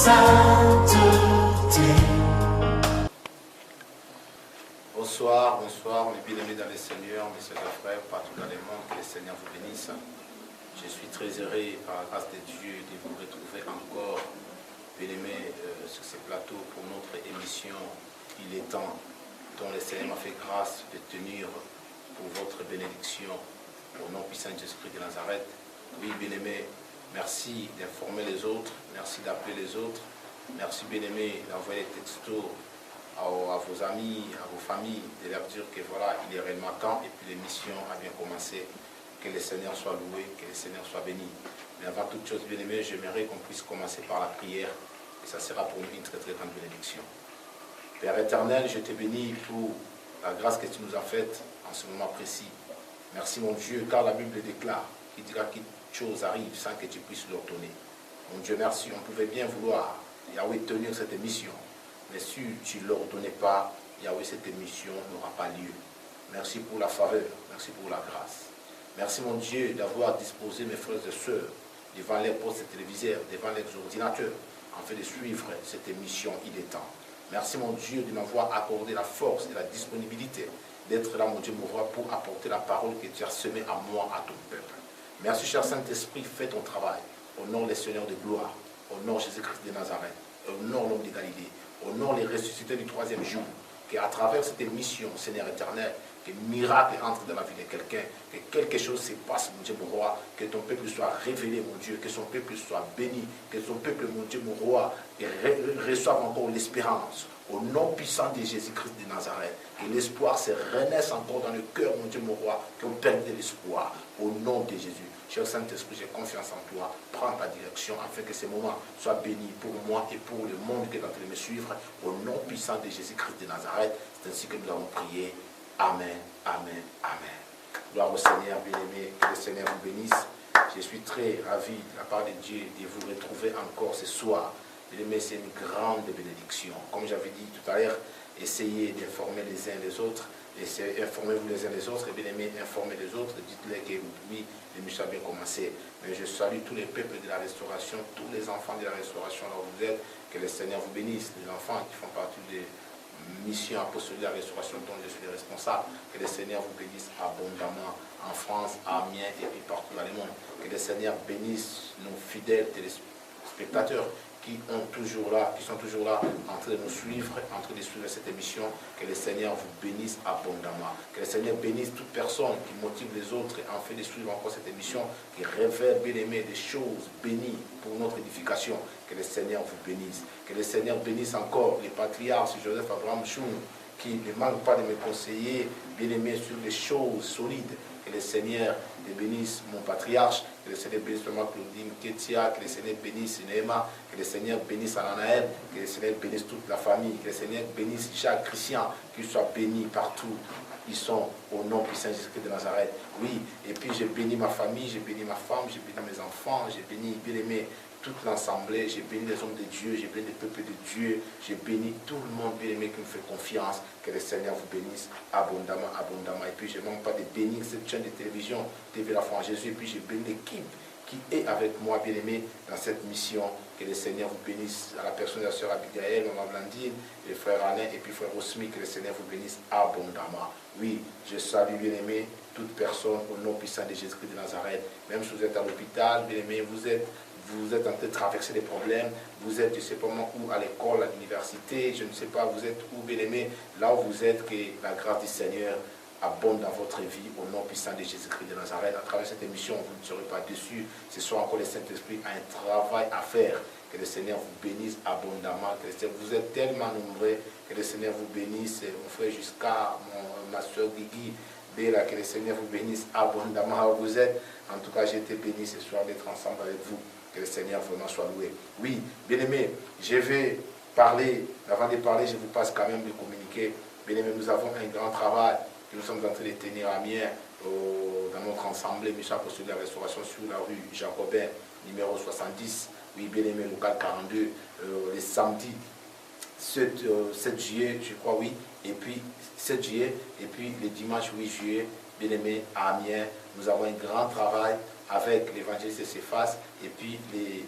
sainteté. Bonsoir, bonsoir, mes bien-aimés dans le Seigneur, mes sœurs et frères, partout dans le monde, que le Seigneur vous bénisse. Je suis très heureux, par la grâce de Dieu, de vous retrouver encore, bien-aimés, sur ce plateau pour notre émission Il est temps, dont le Seigneur m'a fait grâce de tenir pour votre bénédiction, au nom puissant de Jésus-Christ de Nazareth. Oui, bien-aimés, merci d'informer les autres, merci d'appeler les autres, merci, bien-aimés, d'envoyer des textos à vos amis, à vos familles, de leur dire que voilà, il est réellement temps et puis l'émission a bien commencé. Que le Seigneur soit loué, que le Seigneur soit béni. Mais avant toute chose, bien-aimés, j'aimerais qu'on puisse commencer par la prière et ça sera pour nous une très très grande bénédiction. Père éternel, je te bénis pour la grâce que tu nous as faite en ce moment précis. Merci mon Dieu, car la Bible déclare qu'il dira qu'une chose arrive sans que tu puisses l'ordonner. Mon Dieu, merci, on pouvait bien vouloir, Yahweh, tenir cette émission. Mais si tu ne l'ordonnais pas, Yahweh, cette émission n'aura pas lieu. Merci pour la faveur, merci pour la grâce. Merci mon Dieu d'avoir disposé mes frères et sœurs devant les postes téléviseurs, devant les ordinateurs, afin de suivre cette émission Il est temps. Merci mon Dieu de m'avoir accordé la force et la disponibilité d'être là, mon Dieu, mon roi, pour apporter la parole que tu as semée à moi, à ton peuple. Merci, cher Saint-Esprit, fais ton travail. Honore les Seigneurs de gloire, honore Jésus-Christ de Nazareth, honore l'homme de Galilée, honore les ressuscités du troisième jour, qu'à travers cette émission, Seigneur éternel, que miracle entre dans la vie de quelqu'un, que quelque chose se passe, mon Dieu, mon roi, que ton peuple soit révélé, mon Dieu, que son peuple soit béni, que son peuple, mon Dieu, mon roi, reçoive encore l'espérance. Au nom puissant de Jésus-Christ de Nazareth, que l'espoir se renaisse encore dans le cœur, mon Dieu, mon roi, qu'on perde de l'espoir. Au nom de Jésus. Cher Saint-Esprit, j'ai confiance en toi. Prends ta direction afin que ces moments soient bénis pour moi et pour le monde qui est en train de me suivre. Au nom puissant de Jésus-Christ de Nazareth, c'est ainsi que nous avons prié. Amen, amen, amen. Gloire au Seigneur, bien-aimé, que le Seigneur vous bénisse. Je suis très ravi de la part de Dieu de vous retrouver encore ce soir. Bien-aimé, c'est une grande bénédiction. Comme j'avais dit tout à l'heure, essayez d'informer les uns les autres. Informez-vous les uns les autres, et bien-aimés, informez les autres. Dites-leur que oui, l'émission a bien commencé. Mais je salue tous les peuples de la restauration, tous les enfants de la restauration là où vous êtes. Que le Seigneur vous bénisse. Les enfants qui font partie des mission apostolique de la restauration dont je suis le responsable, que le Seigneur vous bénisse abondamment en France, à Amiens et puis partout dans le monde. Que le Seigneur bénisse nos fidèles téléspectateurs qui sont toujours là en train de nous suivre, en train de suivre cette émission. Que le Seigneur vous bénisse abondamment. Que le Seigneur bénisse toute personne qui motive les autres en fait de suivre encore cette émission, qui révèle, bien aimé, des choses bénies pour notre édification. Que le Seigneur vous bénisse. Que le Seigneur bénisse encore les patriarches, Joseph Abraham Choum, qui ne manque pas de me conseiller, bien aimé, sur les choses solides. Que le Seigneur bénisse mon patriarche, que le Seigneur bénisse vraiment Claudine Ketia, que le Seigneur bénisse Néma, que le Seigneur bénisse Ananaël, que le Seigneur bénisse toute la famille, que le Seigneur bénisse chaque chrétien, qu'il soit béni partout. Ils sont au nom puissant de Jésus-Christ de Nazareth. Oui, et puis j'ai béni ma famille, j'ai béni ma femme, j'ai béni mes enfants, j'ai béni, bien aimé, toute l'assemblée, j'ai béni les hommes de Dieu, j'ai béni les peuples de Dieu, j'ai béni tout le monde bien aimé qui me fait confiance, que le Seigneur vous bénisse abondamment, abondamment. Et puis je ne manque pas de bénir cette chaîne de télévision, TV La Foi en Jésus, et puis j'ai béni l'équipe qui est avec moi, bien aimé, dans cette mission. Que le Seigneur vous bénisse à la personne de la sœur Abigail, maman Blandine, les frères Alain et puis frère Osmi, que le Seigneur vous bénisse abondamment. Oui, je salue, bien aimé, toute personne au nom puissant de Jésus-Christ de Nazareth. Même si vous êtes à l'hôpital, bien aimé, vous êtes en train de traverser des problèmes, vous êtes, je ne sais pas moi, où, à l'école, à l'université, je ne sais pas, vous êtes où, bien aimé, là où vous êtes, que la grâce du Seigneur abonde dans votre vie, au nom puissant de Jésus-Christ de Nazareth. À travers cette émission, vous ne serez pas déçus. Ce soir encore, le Saint-Esprit a un travail à faire. Que le Seigneur vous bénisse abondamment. Que le Seigneur, vous êtes tellement nombreux. Que le Seigneur vous bénisse. Mon frère jusqu'à ma soeur Guigui, Béla, que le Seigneur vous bénisse abondamment où vous êtes. En tout cas, j'ai été béni ce soir d'être ensemble avec vous. Que le Seigneur vraiment soit loué. Oui, bien aimé, je vais parler. Avant de parler, je vous passe quand même de communiquer. Bien aimé, nous avons un grand travail que nous sommes en train de tenir à Amiens, dans notre assemblée, mission apostolique de la restauration sur la rue Jacobin, numéro 70, oui, bien aimé, local 42, les samedis 7 juillet, je crois, oui, et puis 7 juillet, et puis le dimanche 8 juillet, bien aimé, à Amiens, nous avons un grand travail avec l'évangéliste Céphas et puis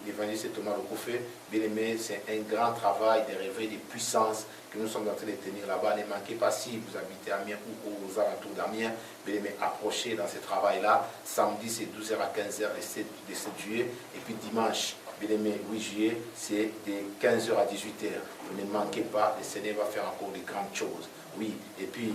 l'évangéliste Thomas Lokoufe. Bien aimé, c'est un grand travail de réveil de puissance que nous sommes en train de tenir là-bas. Ne manquez pas, si vous habitez à Amiens ou aux alentours d'Amiens, bien aimé, approchez dans ce travail-là. Samedi, c'est 12h à 15h le 7 juillet. Et puis dimanche, bien aimé, 8 juillet, c'est de 15h à 18h. Vous ne manquez pas, le Seigneur va faire encore de grandes choses. Oui, et puis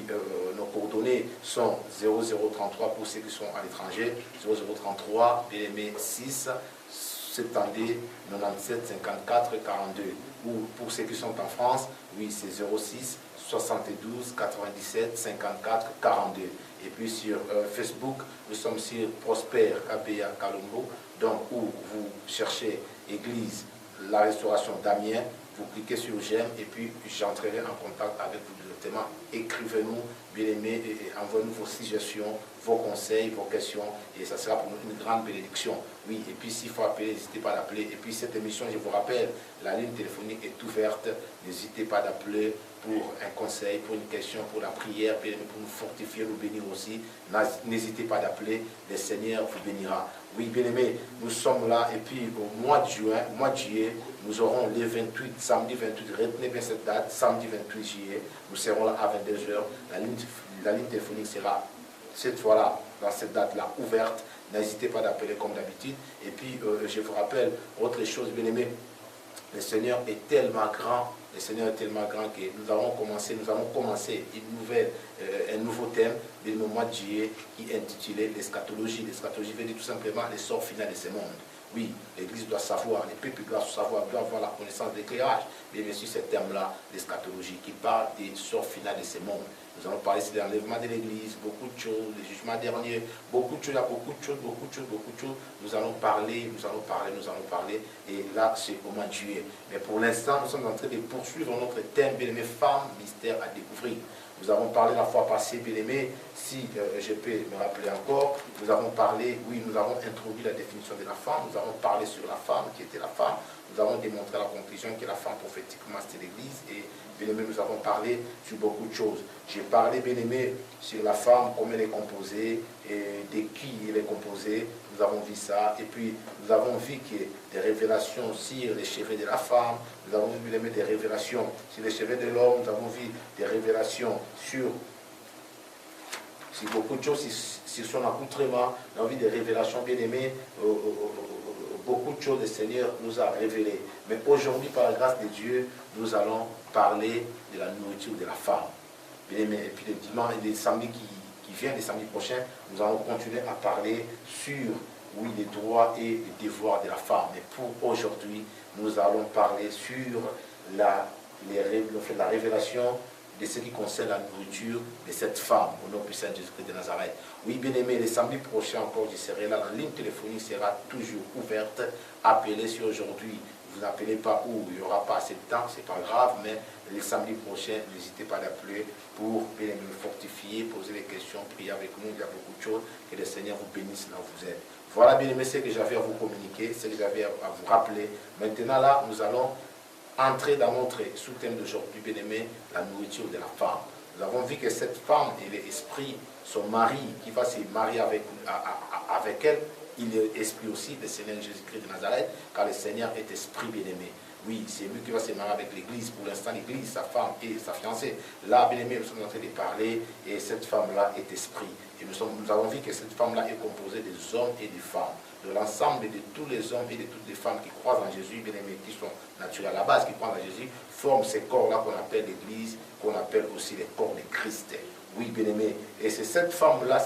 nos coordonnées sont 0033 pour ceux qui sont à l'étranger, 0033, bien aimé, 6, 72, 97, 54, 42. Ou pour ceux qui sont en France, oui, c'est 06, 72, 97, 54, 42. Et puis sur Facebook, nous sommes sur Prosper KBA Kalombo, donc où vous cherchez Église, la restauration d'Amiens, vous cliquez sur j'aime et puis j'entrerai en contact avec vous directement. Écrivez-nous, bien aimés, et envoyez-nous vos suggestions, vos conseils, vos questions, et ça sera pour nous une grande bénédiction. Oui, et puis s'il faut appeler, n'hésitez pas d'appeler. Et puis cette émission, je vous rappelle, la ligne téléphonique est ouverte, n'hésitez pas d'appeler pour un conseil, pour une question, pour la prière, pour nous fortifier, nous bénir aussi. N'hésitez pas d'appeler, le Seigneur vous bénira. Oui, bien aimé, nous sommes là, et puis au mois de juin, au mois de juillet, nous aurons les 28, samedi 28, retenez bien cette date, samedi 28 juillet, nous serons là à 22h. La ligne téléphonique sera cette fois-là, dans cette date-là, ouverte. N'hésitez pas d'appeler comme d'habitude. Et puis, je vous rappelle, autre chose, bien aimé, le Seigneur est tellement grand, le Seigneur est tellement grand que nous allons commencer un nouveau thème du mois de juillet qui est intitulé l'eschatologie. L'eschatologie veut dire tout simplement l'essor final de ce monde. Oui, l'Église doit savoir, les peuples doivent savoir, doivent avoir la connaissance de l'éclairage. Bien sûr, ce terme-là, l'eschatologie, qui parle des sorts final de ce monde. Nous allons parler de l'enlèvement de l'Église, beaucoup de choses, les jugements derniers, beaucoup de choses, beaucoup de choses. Nous allons parler. Et là, c'est au mois de juillet. Mais pour l'instant, nous sommes en train de poursuivre notre thème, bien aimé, femmes, mystère à découvrir. Nous avons parlé la fois passée, bien aimé, si je peux me rappeler encore, nous avons parlé, oui, nous avons introduit la définition de la femme, nous avons parlé sur la femme, qui était la femme, nous avons démontré la conclusion que la femme prophétiquement c'était l'Église, et bien aimé, nous avons parlé sur beaucoup de choses. J'ai parlé, bien aimé, sur la femme, comment elle est composée, et de qui elle est composée, nous avons vu ça, et puis nous avons vu qu'il y a des révélations sur les cheveux de la femme, nous avons vu des révélations sur les cheveux de l'homme, nous avons vu des révélations sur beaucoup de choses, sur son accoutrement, nous avons vu des révélations bien aimées, beaucoup de choses le Seigneur nous a révélées. Mais aujourd'hui, par la grâce de Dieu, nous allons parler de la nourriture de la femme. Bien aimé, et puis le dimanche, les samedis qui viennent, les samedis prochains, nous allons continuer à parler sur, oui, les droits et les devoirs de la femme. Mais pour aujourd'hui, nous allons parler sur la révélation de ce qui concerne la nourriture de cette femme, au nom puissant de Jésus-Christ de Nazareth. Oui, bien aimé, les samedis prochains encore, je serai là, la ligne téléphonique sera toujours ouverte. Appelez si aujourd'hui, vous n'appelez pas ou il n'y aura pas assez de temps, c'est pas grave, mais les samedis prochains, n'hésitez pas d'appeler pour bien aimé, fortifier, poser des questions, prier avec nous, il y a beaucoup de choses, que le Seigneur vous bénisse là où vous êtes. Voilà, bien aimé, ce que j'avais à vous communiquer, ce que j'avais à vous rappeler. Maintenant là, nous allons entrer dans notre sous-thème d'aujourd'hui, bien aimé, la nourriture de la femme. Nous avons vu que cette femme et l'esprit, son mari qui va se marier avec elle, il est esprit aussi, le Seigneur Jésus-Christ de Nazareth, car le Seigneur est esprit bien-aimé. Oui, c'est lui qui va se marier avec l'Église. Pour l'instant, l'Église, sa femme et sa fiancée. Là, bien aimé, nous sommes en train de parler et cette femme-là est esprit. Et nous avons vu que cette femme-là est composée des hommes et des femmes. De l'ensemble de tous les hommes et de toutes les femmes qui croient en Jésus, bien aimés, qui sont naturels à la base, qui croient en Jésus, forment ces corps-là qu'on appelle l'Église, qu'on appelle aussi les corps de Christ. Oui, bien aimé. Et c'est cette femme-là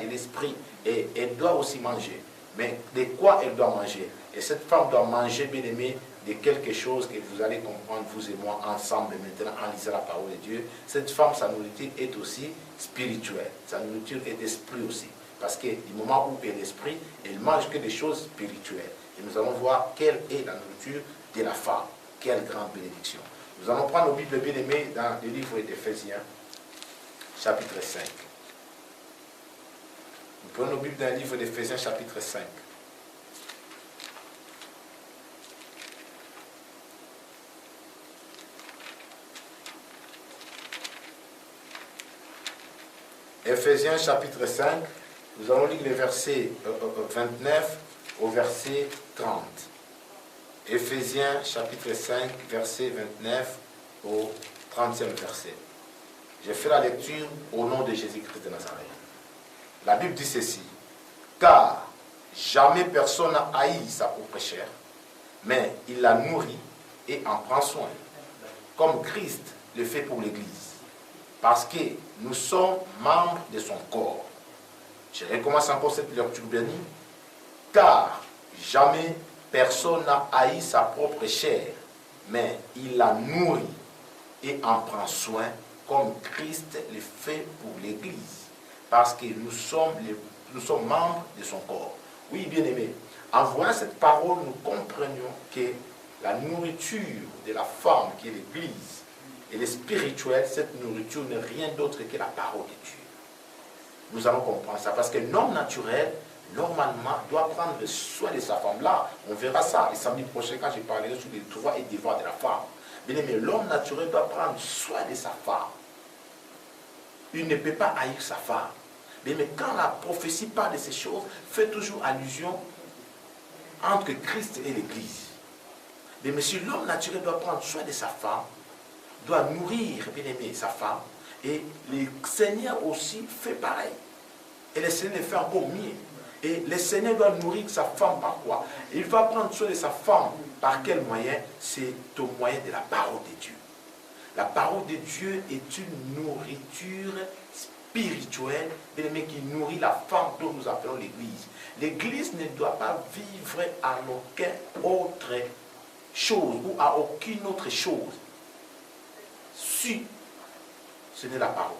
est l'esprit. Et elle doit aussi manger. Mais de quoi elle doit manger? Et cette femme doit manger, bien aimé, de quelque chose que vous allez comprendre, vous et moi, ensemble, maintenant, en lisant la parole de Dieu. Cette femme, sa nourriture est aussi spirituelle. Sa nourriture est d'esprit aussi. Parce que du moment où elle est l'esprit, elle mange que des choses spirituelles. Et nous allons voir quelle est la nourriture de la femme. Quelle grande bénédiction. Nous allons prendre nos Bibles bien aimées dans le livre d'Éphésiens, chapitre 5. Nous prenons nos Bibles dans le livre d'Éphésiens, chapitre 5. Éphésiens chapitre 5, Nous allons lire les versets 29 au verset 30. Éphésiens chapitre 5, verset 29 au 30e verset. Je fais la lecture au nom de Jésus-Christ de Nazareth. La Bible dit ceci. Car jamais personne n'a haï sa propre chair, mais il la nourrit et en prend soin, comme Christ le fait pour l'Église, parce que nous sommes membres de son corps. Je recommence encore cette lecture bénie. Car jamais personne n'a haï sa propre chair, mais il la nourrit et en prend soin, comme Christ le fait pour l'Église, parce que nous sommes membres de son corps. Oui, bien-aimés, en voyant cette parole, nous comprenions que la nourriture de la femme qui est l'Église, et le spirituel, cette nourriture n'est rien d'autre que la parole de Dieu. Nous allons comprendre ça, parce que l'homme naturel, normalement, doit prendre soin de sa femme. Là, on verra ça le samedi prochain quand je parlerai sur les droits et devoirs de la femme. Bien-aimé, l'homme naturel doit prendre soin de sa femme. Il ne peut pas haïr sa femme. Mais quand la prophétie parle de ces choses, fait toujours allusion entre Christ et l'Église. Mais si l'homme naturel doit prendre soin de sa femme, doit nourrir, bien aimé, sa femme, et le Seigneur aussi fait pareil. Et le Seigneur le fait encore mieux. Et le Seigneur doit nourrir sa femme par quoi? Il va prendre soin de sa femme. Par quel moyen? C'est au moyen de la parole de Dieu. La parole de Dieu est une nourriture spirituelle, bien aimé, qui nourrit la femme dont nous appelons l'Église. L'Église ne doit pas vivre à aucune autre chose ou à aucune autre chose. Si ce n'est la parole.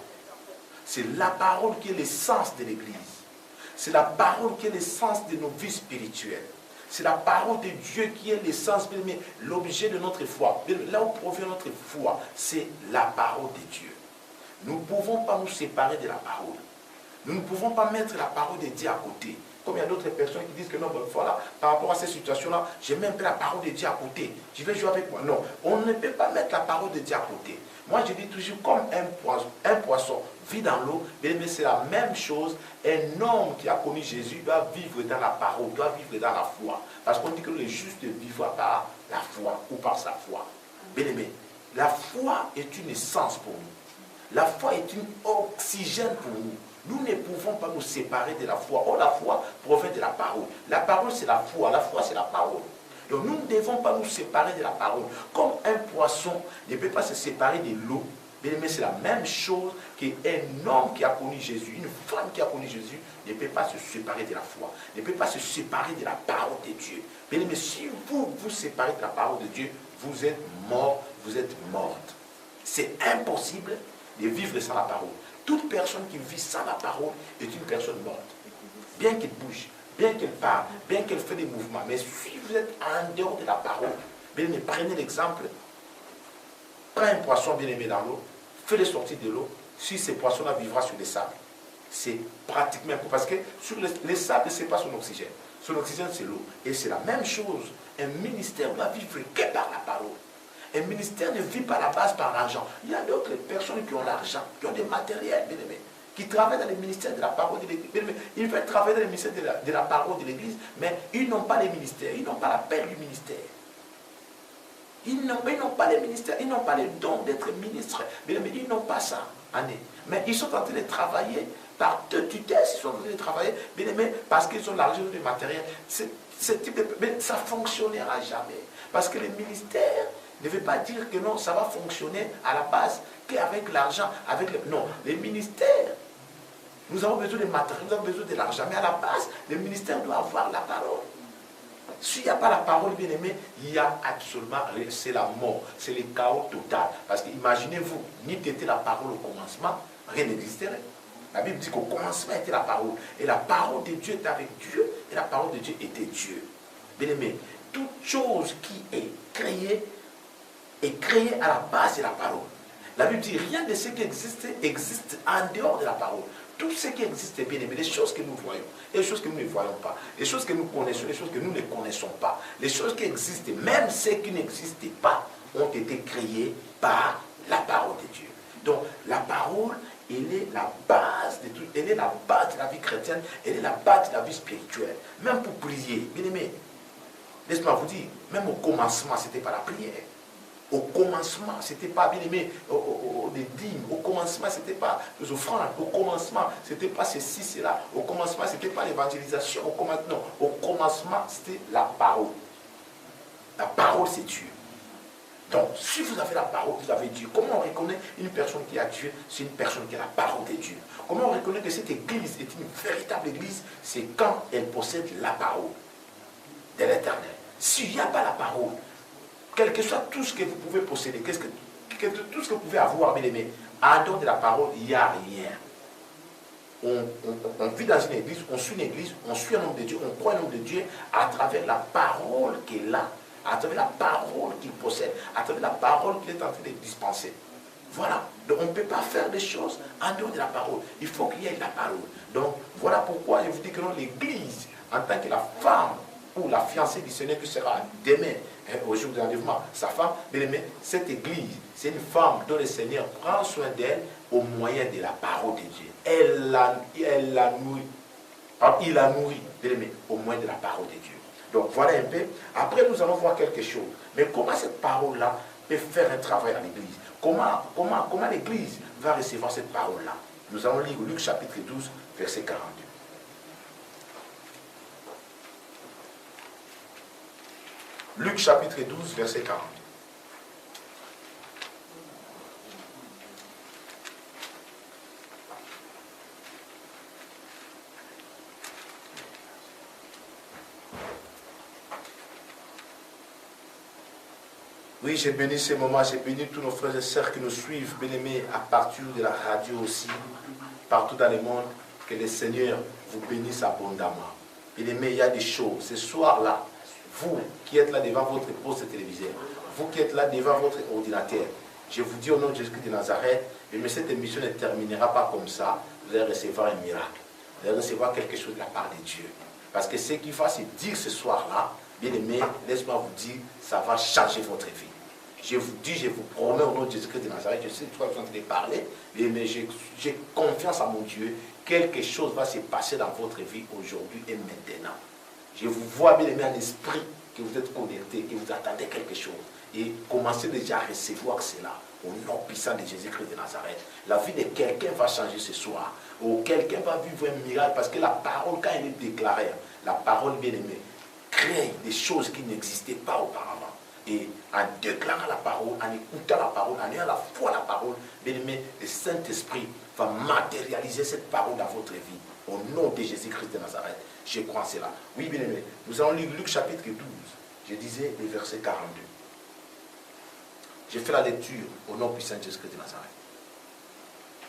C'est la parole qui est l'essence de l'Église. C'est la parole qui est l'essence de nos vies spirituelles. C'est la parole de Dieu qui est l'essence, l'objet de notre foi. Là où provient notre foi, c'est la parole de Dieu. Nous ne pouvons pas nous séparer de la parole. Nous ne pouvons pas mettre la parole de Dieu à côté. Comme il y a d'autres personnes qui disent que non, ben voilà, par rapport à cette situation-là, j'ai même pas la parole de Dieu à côté. Je vais jouer avec moi. Non, on ne peut pas mettre la parole de Dieu à côté. Moi, je dis toujours, comme un poisson vit dans l'eau, mais c'est la même chose. Un homme qui a connu Jésus doit vivre dans la parole, doit vivre dans la foi. Parce qu'on dit que le juste vivra par la foi ou par sa foi. Bien aimé, la foi est une essence pour nous. La foi est une oxygène pour nous. Nous ne pouvons pas nous séparer de la foi. Oh, la foi provient de la parole. La parole, c'est la foi. La foi, c'est la parole. Donc, nous ne devons pas nous séparer de la parole. Comme un poisson ne peut pas se séparer de l'eau, mais c'est la même chose qu'un homme qui a connu Jésus, une femme qui a connu Jésus, ne peut pas se séparer de la foi, ne peut pas se séparer de la parole de Dieu. Mais si vous vous séparez de la parole de Dieu, vous êtes mort, vous êtes morte. C'est impossible de vivre sans la parole. Toute personne qui vit sans la parole est une personne morte. Bien qu'elle bouge, bien qu'elle parle, bien qu'elle fait des mouvements, mais si vous êtes en dehors de la parole, bien aimé, prenez l'exemple, prends un poisson bien aimé dans l'eau, fais-le sortir de l'eau, si ce poisson-là vivra sur les sables. C'est pratiquement impossible, parce que sur les sables, ce n'est pas son oxygène. Son oxygène, c'est l'eau. Et c'est la même chose. Un ministère doit vivre que par la parole. Un ministère ne vit pas à la base par l'argent. Il y a d'autres personnes qui ont l'argent, qui ont des matériels, bien aimés, qui travaillent dans les ministères de la parole de l'Église. Ils veulent travailler dans les ministères de la parole de l'Église, mais ils n'ont pas les ministères, ils n'ont pas l'appel du ministère. Ils n'ont pas les ministères, ils n'ont pas les dons d'être ministres, mais ils n'ont pas ça. Mais ils sont en train de travailler par deux tutelles, ils sont en train de travailler, mais parce qu'ils ont l'argent du matériel. Mais ça ne fonctionnera jamais. Parce que les ministères ne veut pas dire que non, ça va fonctionner à la base qu'avec l'argent. Non, les ministères, nous avons besoin de matériel, nous avons besoin de l'argent. Mais à la base, le ministère doit avoir la parole. S'il n'y a pas la parole, bien aimé, il y a absolument, c'est la mort, c'est le chaos total. Parce que imaginez-vous, ni était la parole au commencement, rien n'existerait. La Bible dit qu'au commencement était la parole. Et la parole de Dieu était avec Dieu, et la parole de Dieu était Dieu. Bien aimé, toute chose qui est créée à la base de la parole. La Bible dit rien de ce qui existe en dehors de la parole. Tout ce qui existe est bien aimé, les choses que nous voyons, et les choses que nous ne voyons pas, les choses que nous connaissons, les choses que nous ne connaissons pas, les choses qui existent, même ceux qui n'existaient pas, ont été créées par la parole de Dieu. Donc la parole elle est la base de tout, elle est la base de la vie chrétienne, elle est la base de la vie spirituelle. Même pour prier, bien aimé, laisse-moi vous dire, même au commencement, ce n'était pas la prière. Au commencement, ce n'était pas, bien aimé, les dîmes. Au commencement, ce n'était pas les offrandes. Au commencement, ce n'était pas ceci, cela. Au commencement, ce n'était pas l'évangélisation. Non, au commencement, c'était la parole. La parole, c'est Dieu. Donc, si vous avez la parole, vous avez Dieu. Comment on reconnaît une personne qui a Dieu? C'est une personne qui a la parole de Dieu. Comment on reconnaît que cette église est une véritable église? C'est quand elle possède la parole de l'Éternel. S'il n'y a pas la parole, quel que soit tout ce que vous pouvez posséder, tout ce que vous pouvez avoir, bien aimé, en dehors de la parole, il n'y a rien. On vit dans une église, on suit une église, on suit un homme de Dieu, on croit un homme de Dieu à travers la parole qu'il a, à travers la parole qu'il possède, à travers la parole qu'il est en train de dispenser. Voilà. Donc on ne peut pas faire des choses en dehors de la parole. Il faut qu'il y ait la parole. Donc voilà pourquoi je vous dis que l'église, en tant que la femme ou la fiancée du Seigneur qui sera demain, au jour de l'enlèvement, sa femme, bien aimé, cette église, c'est une femme dont le Seigneur prend soin d'elle au moyen de la parole de Dieu. Elle la nourrit. Il la nourrit, bien aimé, au moyen de la parole de Dieu. Donc voilà un peu. Après, nous allons voir quelque chose. Mais comment cette parole-là peut faire un travail à l'église? Comment l'église va recevoir cette parole-là? Nous allons lire Luc chapitre 12, verset 42. Luc chapitre 12, verset 42. Oui, j'ai béni ces moments, j'ai béni tous nos frères et sœurs qui nous suivent, bien-aimés, à partir de la radio aussi, partout dans le monde, que le Seigneur vous bénisse abondamment. Bien-aimés, il y a des choses. Ce soir-là, vous qui êtes là devant votre poste téléviseur, vous qui êtes là devant votre ordinateur, je vous dis au nom de Jésus-Christ de Nazareth, mais cette émission ne terminera pas comme ça, vous allez recevoir un miracle. Vous allez recevoir quelque chose de la part de Dieu. Parce que ce qu'il va se dire ce soir-là, bien-aimés, laisse-moi vous dire, ça va changer votre vie. Je vous dis, je vous promets au nom de Jésus-Christ de Nazareth, je sais que vous êtes en train de parler, mais j'ai confiance en mon Dieu, quelque chose va se passer dans votre vie aujourd'hui et maintenant. Je vous vois bien aimé en esprit que vous êtes connecté, que vous attendez quelque chose. Et commencez déjà à recevoir cela au nom puissant de Jésus-Christ de Nazareth. La vie de quelqu'un va changer ce soir. Ou quelqu'un va vivre un miracle parce que la parole, quand elle est déclarée, la parole bien aimée, crée des choses qui n'existaient pas auparavant. Et en déclarant la parole, en écoutant la parole, en ayant la foi à la parole, bien aimé, le Saint-Esprit va matérialiser cette parole dans votre vie. Au nom de Jésus-Christ de Nazareth. Je crois en cela. Oui, bien aimé. Nous allons lire Luc chapitre 12. Je disais le verset 42. J'ai fait la lecture au nom puissant de Jésus-Christ de Nazareth.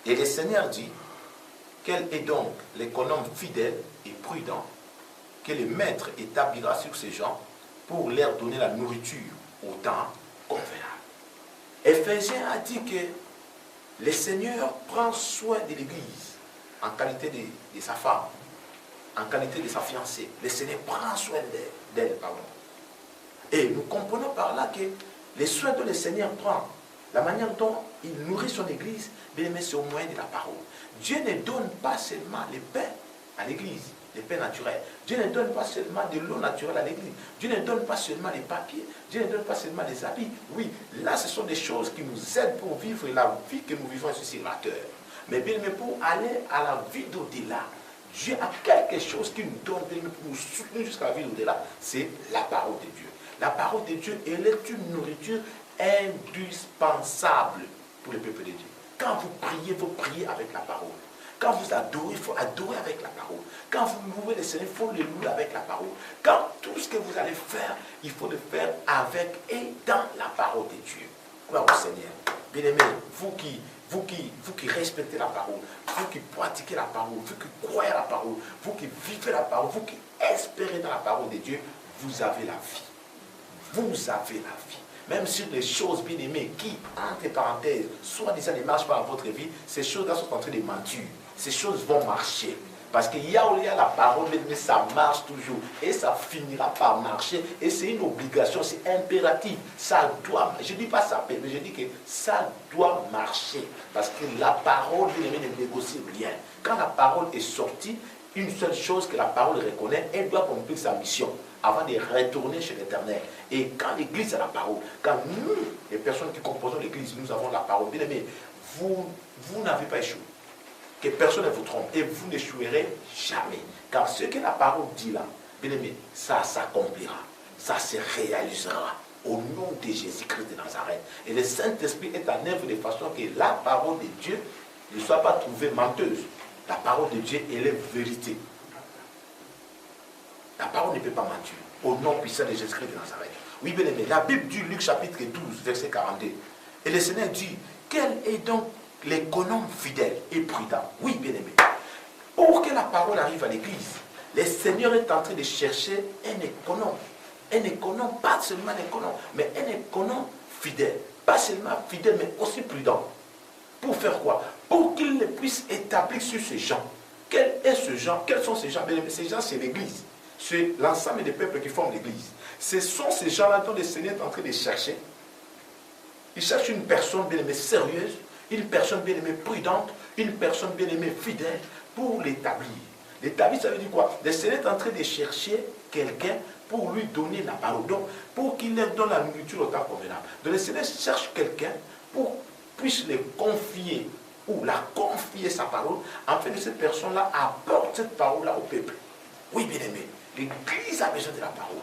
Et le Seigneur dit, quel est donc l'économe fidèle et prudent que le maître établira sur ces gens pour leur donner la nourriture au temps convenable. Éphésiens a dit que le Seigneur prend soin de l'Église en qualité de sa femme, en qualité de sa fiancée. Le Seigneur prend soin d'elle. Et nous comprenons par là que les soins que le Seigneur prend, la manière dont il nourrit son Église, bien aimé, c'est au moyen de la parole. Dieu ne donne pas seulement le pain à l'Église, le pain naturel. Dieu ne donne pas seulement de l'eau naturelle à l'Église. Dieu ne donne pas seulement les papiers. Dieu ne donne pas seulement les habits. Oui, là, ce sont des choses qui nous aident pour vivre la vie que nous vivons ici sur la terre. Mais bien aimé, pour aller à la vie d'au-delà, Dieu a quelque chose qui nous donne pour nous soutenir jusqu'à la vie d'au-delà. C'est la parole de Dieu. La parole de Dieu, elle est une nourriture indispensable pour le peuple de Dieu. Quand vous priez avec la parole. Quand vous adorez, il faut adorer avec la parole. Quand vous louez le Seigneur, il faut le louer avec la parole. Quand tout ce que vous allez faire, il faut le faire avec et dans la parole de Dieu. Gloire au Seigneur. Bien-aimés, vous qui respectez la parole, vous qui pratiquez la parole, vous qui croyez à la parole, vous qui vivez la parole, vous qui espérez dans la parole de Dieu, vous avez la vie. Vous avez la vie. Même sur les choses bien aimées qui, entre parenthèses, soi-disant ne marchent pas dans votre vie, ces choses-là sont en train de mentir. Ces choses vont marcher. Parce qu'il y a où il y a la parole, mais ça marche toujours. Et ça finira par marcher. Et c'est une obligation, c'est impératif. Ça doit, je ne dis pas ça, mais je dis que ça doit marcher. Parce que la parole, bien aimé, ne négocie rien. Quand la parole est sortie, une seule chose que la parole reconnaît, elle doit accomplir sa mission avant de retourner chez l'Éternel. Et quand l'Église a la parole, quand nous, les personnes qui composons l'Église, nous avons la parole, bien aimé, vous n'avez pas échoué. Que personne ne vous trompe. Et vous n'échouerez jamais. Car ce que la parole dit là, bien aimé, ça s'accomplira. Ça se réalisera. Au nom de Jésus-Christ de Nazareth. Et le Saint-Esprit est en œuvre de façon que la parole de Dieu ne soit pas trouvée menteuse. La parole de Dieu, elle est vérité. La parole ne peut pas mentir. Au nom puissant de Jésus-Christ de Nazareth. Oui, bien aimé. La Bible dit, Luc chapitre 12, verset 42. Et le Seigneur dit, quel est donc l'économe fidèle et prudent? Oui, bien aimé. Pour que la parole arrive à l'église, le Seigneur est en train de chercher un économe. Un économe, pas seulement un économe, mais un économe fidèle. Pas seulement fidèle, mais aussi prudent. Pour faire quoi? Pour qu'il puisse établir sur ces gens. Quel est ce genre? Quels sont ces gens? Bien aimé, ces gens, c'est l'église. C'est l'ensemble des peuples qui forment l'église. Ce sont ces gens-là dont le Seigneur est en train de chercher. Il cherche une personne bien aimée sérieuse, une personne bien aimée prudente, une personne bien aimée fidèle pour l'établir. L'établir, ça veut dire quoi? Le Seigneur est en train de chercher quelqu'un pour lui donner la parole, donc pour qu'il leur donne la nourriture au temps convenable. Donc le Seigneur cherche quelqu'un pour puisse le confier ou la confier sa parole, afin que cette personne-là apporte cette parole-là au peuple. Oui, bien aimé, l'Église a besoin de la parole.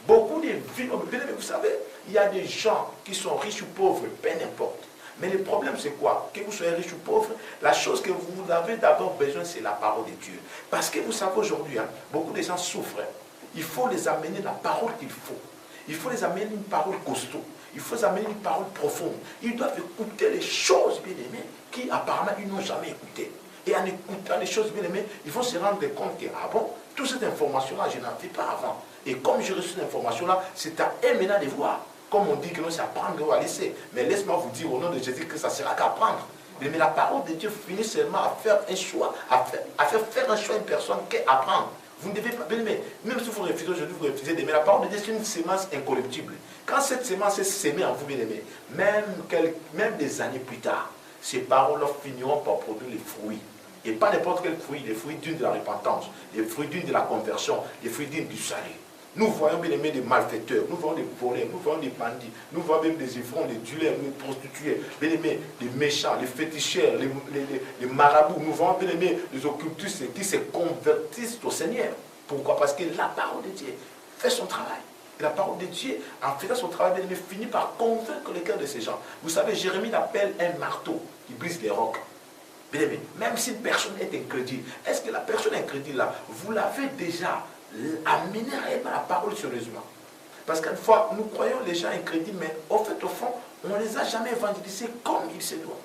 Beaucoup de vies, vous savez, il y a des gens qui sont riches ou pauvres, peu importe. Mais le problème, c'est quoi? Que vous soyez riche ou pauvre, la chose que vous avez d'abord besoin, c'est la parole de Dieu. Parce que vous savez, aujourd'hui, beaucoup de gens souffrent. Il faut les amener la parole qu'il faut. Il faut les amener une parole costaud. Il faut les amener une parole profonde. Ils doivent écouter les choses, bien aimées, qui apparemment ils n'ont jamais écoutées. Et en écoutant les choses, bien aimées, ils vont se rendre compte que, ah bon, toute cette information-là, je n'en avais pas avant. Et comme j'ai reçu cette information-là, c'est à eux maintenant de voir. Comme on dit que non, c'est apprendre ou à laisser. Mais laisse-moi vous dire au nom de Jésus que ça ne sera qu'apprendre. Mais la parole de Dieu finit seulement à faire un choix, à faire un choix à une personne qu'apprendre. Vous ne devez pas, bien aimé, même si vous refusez aujourd'hui, vous refusez d'aimer. La parole de Dieu, c'est une sémence incorruptible. Quand cette sémence est sémée en vous, bien aimé, même des années plus tard, ces paroles-là finiront par produire les fruits. Et pas n'importe quel fruit, les fruits d'une de la repentance, les fruits d'une de la conversion, les fruits d'une du salut. Nous voyons bien aimé des malfaiteurs, nous voyons des voleurs, nous voyons des bandits, nous voyons même des ivrognes, des dealers, des prostituées, bien aimé, des méchants, les féticheurs, les marabouts, nous voyons bien aimé les occultistes qui se convertissent au Seigneur. Pourquoi? Parce que la parole de Dieu fait son travail. Et la parole de Dieu, en faisant son travail, bien aimé, finit par convaincre le cœur de ces gens. Vous savez, Jérémie l'appelle un marteau qui brise les rocs. Bien aimé, même si une personne est incrédule, est-ce que la personne incrédule là, vous l'avez déjà amené à aimer la parole sérieusement? Parce qu'une fois, nous croyons les gens incrédules, mais au fait, au fond, on ne les a jamais évangélisés comme il se doit.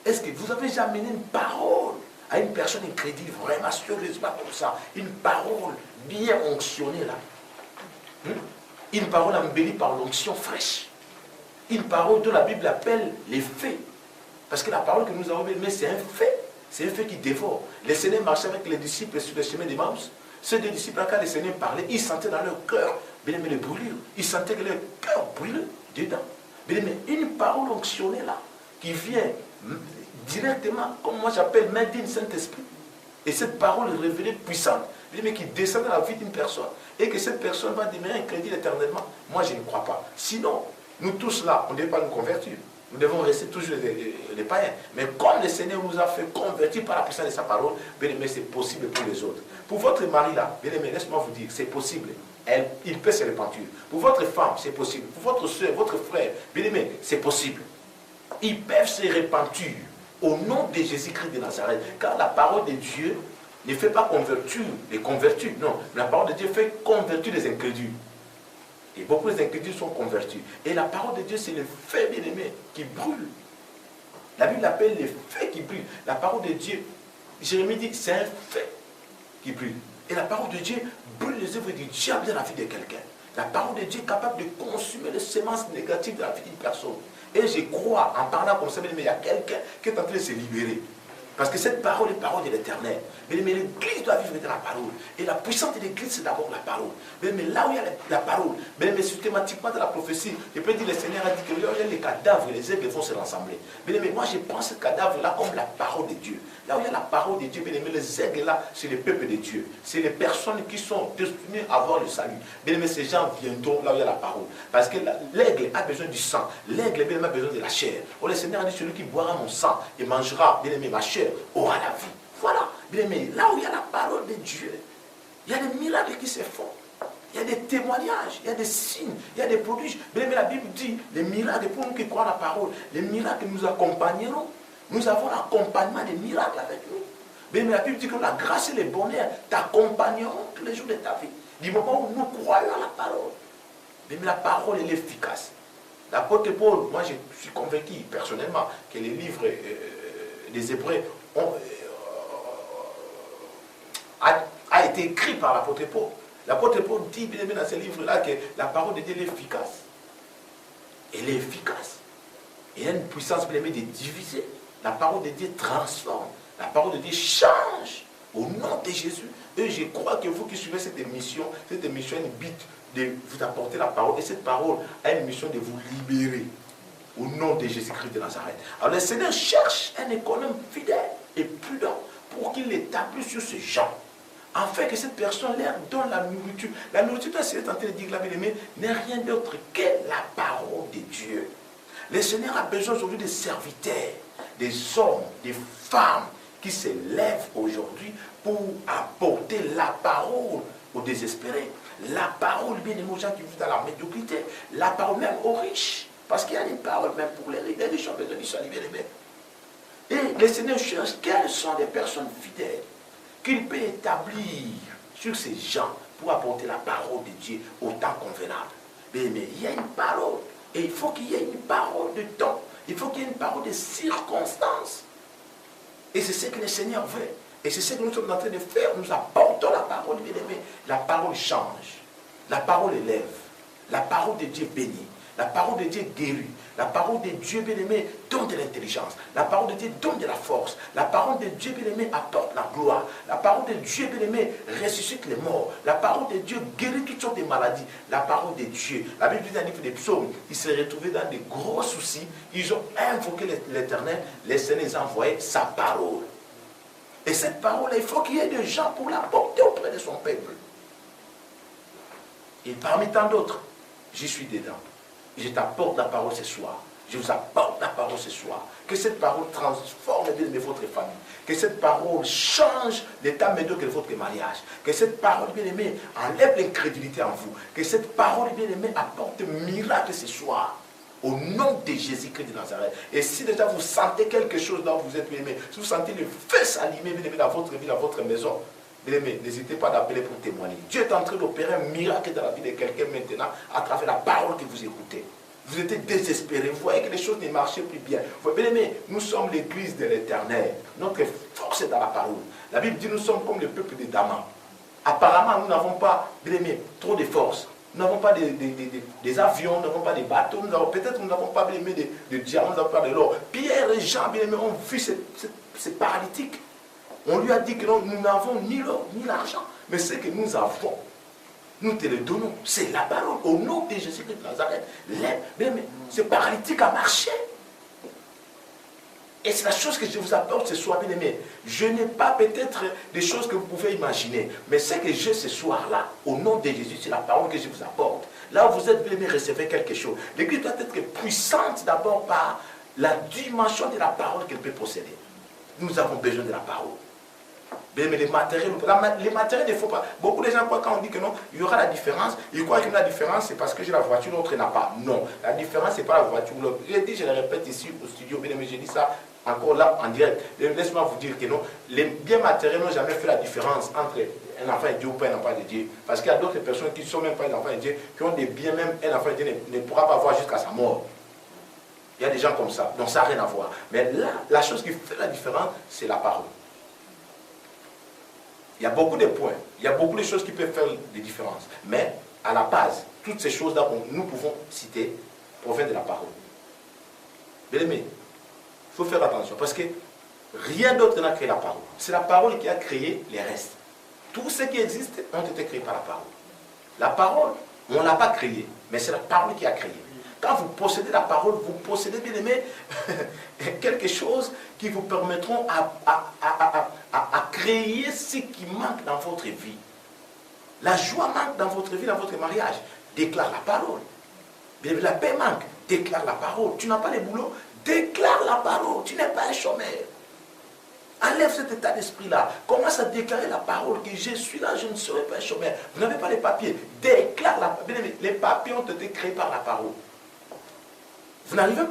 Est-ce que vous avez jamais amené une parole à une personne incrédule, vraiment sérieusement comme ça, une parole bien onctionnée là, une parole embellie par l'onction fraîche, une parole dont la Bible appelle les faits? Parce que la parole que nous avons aimée, c'est un fait qui dévore. Le Seigneur marchait avec les disciples sur le chemin d'Emmaüs. Ces deux disciples, quand le Seigneur parlait, ils sentaient dans leur cœur, bien aimé, les brûlures. Ils sentaient que leur cœur brûlait dedans. Bien aimé, une parole onctionnée là, qui vient directement, comme moi j'appelle, main d'une Saint-Esprit. Et cette parole est révélée puissante, bien aimé, qui descend dans la vie d'une personne. Et que cette personne va demeurer incrédule éternellement. Moi, je ne crois pas. Sinon, nous tous là, on ne devait pas nous convertir. Nous devons rester toujours les païens. Mais comme le Seigneur nous a fait convertir par la puissance de sa parole, bien aimé, c'est possible pour les autres. Pour votre mari là, bien aimé, laisse-moi vous dire, c'est possible. Il peut se repentir. Pour votre femme, c'est possible. Pour votre soeur, votre frère, bien aimé, c'est possible. Ils peuvent se repentir au nom de Jésus-Christ de Nazareth. Car la parole de Dieu ne fait pas convertir les convertis. Non, la parole de Dieu fait convertir les incrédules. Et beaucoup d'incrédules sont convertis. Et la parole de Dieu, c'est le feu bien-aimé qui brûle. La Bible appelle les feux qui brûlent. La parole de Dieu, Jérémie dit, c'est un feu qui brûle. Et la parole de Dieu brûle les œuvres du diable dans la vie de quelqu'un. La parole de Dieu est capable de consumer les semences négatives de la vie d'une personne. Et je crois, en parlant comme ça, mais il y a quelqu'un qui est en train de se libérer. Parce que cette parole est parole de l'éternel. Mais l'église doit vivre de la parole. Et la puissance de l'église, c'est d'abord la parole. Mais là où il y a la parole, mais systématiquement dans la prophétie, je peux dire, le Seigneur a dit que là où il y a les cadavres, les aigles vont se rassembler. Mais moi, je pense ce cadavre-là comme la parole de Dieu. Là où il y a la parole de Dieu, mais les aigles-là, c'est le peuple de Dieu. C'est les personnes qui sont destinées à avoir le salut. Mais ces gens viendront là où il y a la parole. Parce que l'aigle a besoin du sang. L'aigle a besoin de la chair. Oh, le Seigneur a dit, celui qui boira mon sang et mangera, bien aimé, ma chair, aura la vie. Voilà. Bien aimé, là où il y a la parole de Dieu, il y a des miracles qui se font. Il y a des témoignages, il y a des signes, il y a des prodiges. Bien aimé, la Bible dit, les miracles, pour nous qui croient la parole, les miracles nous accompagneront. Nous avons l'accompagnement des miracles avec nous. Bien aimé, la Bible dit que la grâce et le bonheur t'accompagneront tous les jours de ta vie. Du moment où nous croyons à la parole. Bien aimé, la parole, elle est efficace. L'apôtre Paul, moi je suis convaincu personnellement que les livres des Hébreux a été écrit par l'apôtre Paul. L'apôtre Paul dit bien dans ce livre-là que la parole de Dieu est efficace. Elle est efficace. Et il y a une puissance bien aimée de diviser. La parole de Dieu transforme. La parole de Dieu change. Au nom de Jésus. Et je crois que vous qui suivez cette émission a une but de vous apporter la parole. Et cette parole a une mission de vous libérer. Au nom de Jésus-Christ de Nazareth. Alors le Seigneur cherche un économe fidèle et prudent pour qu'il l'établisse sur ces gens. Afin que cette personne leur donne la nourriture. La nourriture, c'est en train de dire que la bien-aimée n'est rien d'autre que la parole de Dieu. Le Seigneur a besoin aujourd'hui des serviteurs, des hommes, des femmes qui se lèvent aujourd'hui pour apporter la parole aux désespérés. La parole, bien aimé, aux gens qui vivent dans la médiocrité. La parole même aux riches. Parce qu'il y a une parole même pour les riches. Les riches ont besoin du salut, bien aimé. Et le Seigneur cherche quelles sont les personnes fidèles qu'il peut établir sur ces gens pour apporter la parole de Dieu au temps convenable. Mais il y a une parole. Et il faut qu'il y ait une parole de temps. Il faut qu'il y ait une parole de circonstances. Et c'est ce que le Seigneur veut. Et c'est ce que nous sommes en train de faire. Nous apportons la parole, bien aimé. La parole change. La parole élève. La parole de Dieu bénit. La parole de Dieu guérit. La parole de Dieu, bien-aimé, donne de l'intelligence. La parole de Dieu donne de la force. La parole de Dieu, bien-aimé, apporte la gloire. La parole de Dieu, bien-aimé, ressuscite les morts. La parole de Dieu guérit toutes sortes de maladies. La parole de Dieu. La Bible dit dans le livre des psaumes, ils se retrouvaient dans de gros soucis. Ils ont invoqué l'Éternel. Le Seigneur les a envoyé sa parole. Et cette parole, il faut qu'il y ait des gens pour la porter auprès de son peuple. Et parmi tant d'autres, j'y suis dedans. Je t'apporte la parole ce soir. Je vous apporte la parole ce soir. Que cette parole transforme bien votre famille. Que cette parole change l'état médiocre de votre mariage. Que cette parole, bien aimée, enlève l'incrédulité en vous. Que cette parole, bien aimée, apporte miracle ce soir. Au nom de Jésus-Christ de Nazareth. Et si déjà vous sentez quelque chose là où vous êtes, bien aimé, si vous sentez le feu s'allumer, bien aimé, dans votre vie, dans votre maison, bien aimé, n'hésitez pas d'appeler pour témoigner. Dieu est en train d'opérer un miracle dans la vie de quelqu'un maintenant à travers la parole que vous écoutez. Vous étiez désespéré, vous voyez que les choses ne marchaient plus bien. Bien aimé, nous sommes l'église de l'Éternel. Notre force est dans la parole. La Bible dit nous sommes comme le peuple de Damas. Apparemment, nous n'avons pas, bien aimé, trop de force. Nous n'avons pas des avions, nous n'avons pas des bateaux, peut-être nous n'avons pas, bien aimé, de diamants, nous n'avons pas de l'or. Pierre et Jean, bien aimé, ont vu ces paralytiques. On lui a dit que nous n'avons ni l'or ni l'argent, mais ce que nous avons, nous te le donnons. C'est la parole. Au nom de Jésus-Christ de Nazareth, ce paralytique a marché. Et c'est la chose que je vous apporte ce soir, bien aimé. Je n'ai pas peut-être des choses que vous pouvez imaginer, mais ce que j'ai ce soir-là, au nom de Jésus, c'est la parole que je vous apporte. Là où vous êtes, bien aimé, recevez quelque chose. L'Église doit être puissante d'abord par la dimension de la parole qu'elle peut posséder. Nous avons besoin de la parole. Mais les matériels, il ne faut pas. Beaucoup de gens croient quand on dit que non, il y aura la différence. Ils croient que la différence, c'est parce que j'ai la voiture, l'autre n'a pas. Non, la différence, ce n'est pas la voiture. Je le répète ici au studio, mais j'ai dit ça encore là en direct. Laisse-moi vous dire que non, les biens matériels n'ont jamais fait la différence entre un enfant de Dieu ou pas un enfant de Dieu. Parce qu'il y a d'autres personnes qui ne sont même pas des enfants de Dieu, qui ont des biens, même un enfant de Dieu ne pourra pas avoir jusqu'à sa mort. Il y a des gens comme ça, donc ça n'a rien à voir. Mais là, la chose qui fait la différence, c'est la parole. Il y a beaucoup de points, il y a beaucoup de choses qui peuvent faire des différences. Mais à la base, toutes ces choses-là que nous pouvons citer proviennent de la parole. Bien aimé, il faut faire attention parce que Rien d'autre n'a créé la parole. C'est la parole qui a créé les restes. Tout ce qui existe ont été créés par la parole. La parole, on ne l'a pas créée, mais c'est la parole qui a créé. Quand vous possédez la parole, vous possédez, bien aimé, quelque chose qui vous permettront à créer ce qui manque dans votre vie. La joie manque dans votre vie, dans votre mariage. Déclare la parole. Bien aimé, la paix manque. Déclare la parole. Tu n'as pas de boulot. Déclare la parole. Tu n'es pas un chômeur. Enlève cet état d'esprit-là. Commence à déclarer la parole que je suis là, je ne serai pas un chômeur. Vous n'avez pas les papiers. Déclare la parole. Les papiers ont été créés par la parole. Vous n'arrivez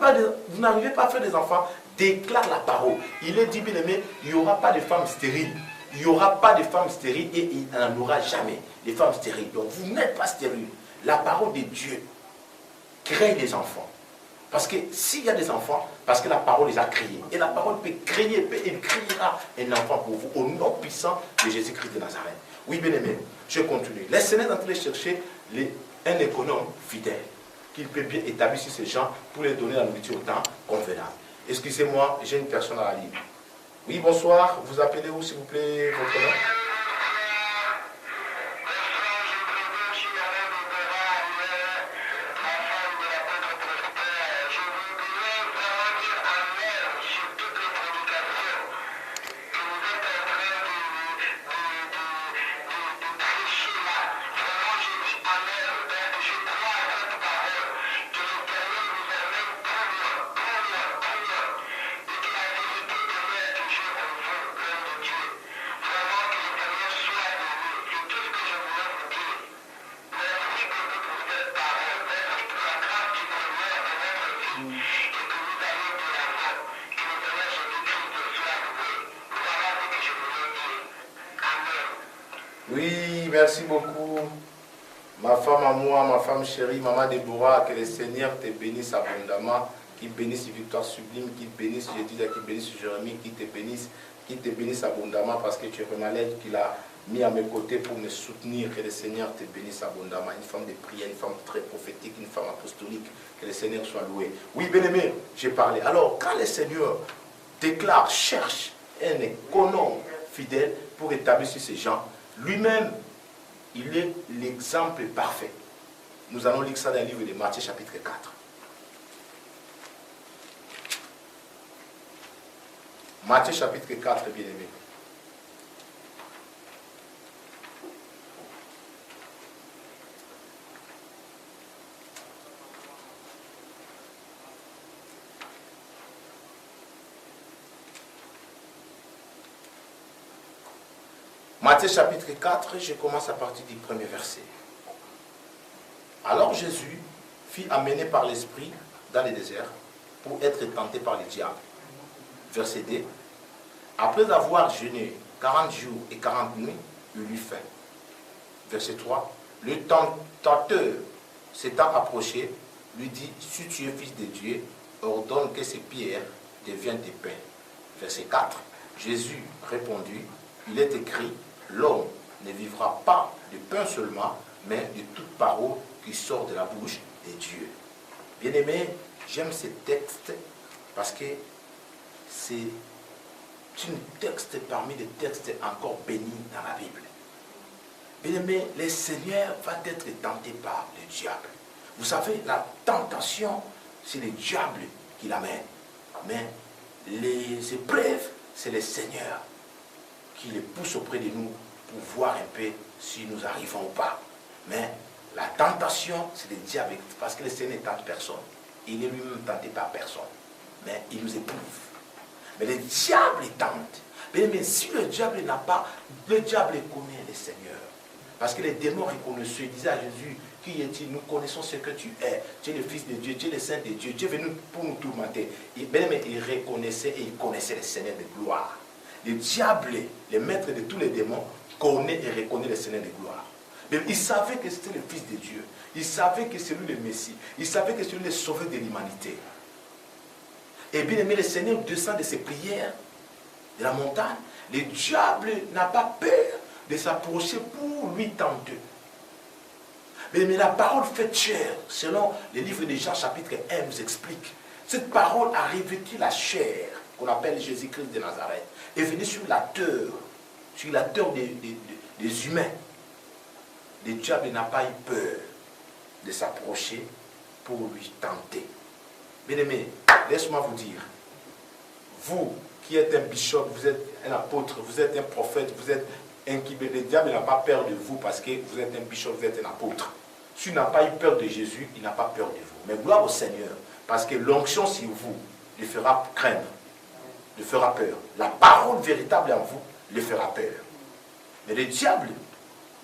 pas à faire des enfants. Déclare la parole. Il est dit, bien aimé, il n'y aura pas de femmes stériles. Il n'y aura pas de femmes stériles et il n'en aura jamais. Les femmes stériles. Donc vous n'êtes pas stériles. La parole de Dieu crée des enfants. Parce que s'il y a des enfants, parce que la parole les a créés. Et la parole peut créer, il créera un enfant pour vous, au nom puissant de Jésus-Christ de Nazareth. Oui, bien aimé, je continue. Les Seigneur est en train de chercher un économe fidèle, qu'il peut bien établir sur ces gens pour les donner la nourriture au temps convenable. Excusez-moi, j'ai une personne à la ligne. Oui, bonsoir. Vous appelez où, s'il vous plaît, votre nom? Oui, merci beaucoup. Ma femme à moi, ma femme chérie, maman Déborah, que le Seigneur te bénisse abondamment, qu'il bénisse Victoire Sublime, qu'il bénisse Jésus, qu'il bénisse Jérémie, qu'il te bénisse abondamment parce que tu es vraiment l'aide qu'il a mis à mes côtés pour me soutenir. Que le Seigneur te bénisse abondamment. Une femme de prière, une femme très prophétique, une femme apostolique. Que le Seigneur soit loué. Oui, bien-aimé, j'ai parlé. Alors, quand le Seigneur déclare, cherche un économe fidèle pour établir sur ces gens, lui-même, il est l'exemple parfait. Nous allons lire ça dans le livre de Matthieu chapitre 4. Matthieu chapitre 4, bien aimé. Matthieu chapitre 4, je commence à partir du premier verset. Alors Jésus fut amené par l'Esprit dans le désert pour être tenté par le diable. Verset 2. Après avoir jeûné 40 jours et 40 nuits, il eut faim. Verset 3. Le tentateur s'étant approché, lui dit, si tu es fils de Dieu, ordonne que ces pierres deviennent des pains. Verset 4. Jésus répondit, il est écrit, l'homme ne vivra pas de pain seulement, mais de toute parole qui sort de la bouche de Dieu. Bien-aimé, j'aime ce texte parce que c'est un texte parmi les textes encore bénis dans la Bible. Bien-aimé, le Seigneur va être tenté par le diable. Vous savez, la tentation, c'est le diable qui l'amène. Mais les épreuves, c'est le Seigneur qui les pousse auprès de nous pour voir un peu si nous arrivons ou pas. Mais la tentation, c'est le diable, parce que le Seigneur ne tente personne. Il est lui-même tenté par personne. Mais il nous éprouve. Mais le diable tente. Mais si le diable n'a pas, le diable connaît le Seigneur. Parce que les démons reconnaissaient, ils disaient à Jésus, qui est-il? Nous connaissons ce que tu es. Tu es le Fils de Dieu, tu es le Saint de Dieu. Tu es venu pour nous tourmenter. Il reconnaissait et il connaissait le Seigneur de gloire. Le diable, le maître de tous les démons, connaît et reconnaît le Seigneur de gloire. Mais il savait que c'était le Fils de Dieu. Il savait que c'est lui le Messie. Il savait que c'est lui le sauveur de l'humanité. Et bien aimé, le Seigneur descend de ses prières de la montagne. Le diable n'a pas peur de s'approcher pour lui tenter. Mais la parole faite chair, selon le livre de Jean chapitre 1 nous explique, cette parole a revêtu la chair. qu'on appelle Jésus-Christ de Nazareth, est venu sur la terre des humains. Le diable n'a pas eu peur de s'approcher pour lui tenter. Bien-aimé, laisse-moi vous dire, vous qui êtes un bishop, vous êtes un apôtre, vous êtes un prophète, vous êtes un qui... Le diable n'a pas peur de vous parce que vous êtes un bishop, vous êtes un apôtre. S'il n'a pas eu peur de Jésus, il n'a pas peur de vous. Mais gloire au Seigneur, parce que l'onction sur vous lui fera craindre, lui fera peur. La parole véritable en vous lui fera peur. Mais le diable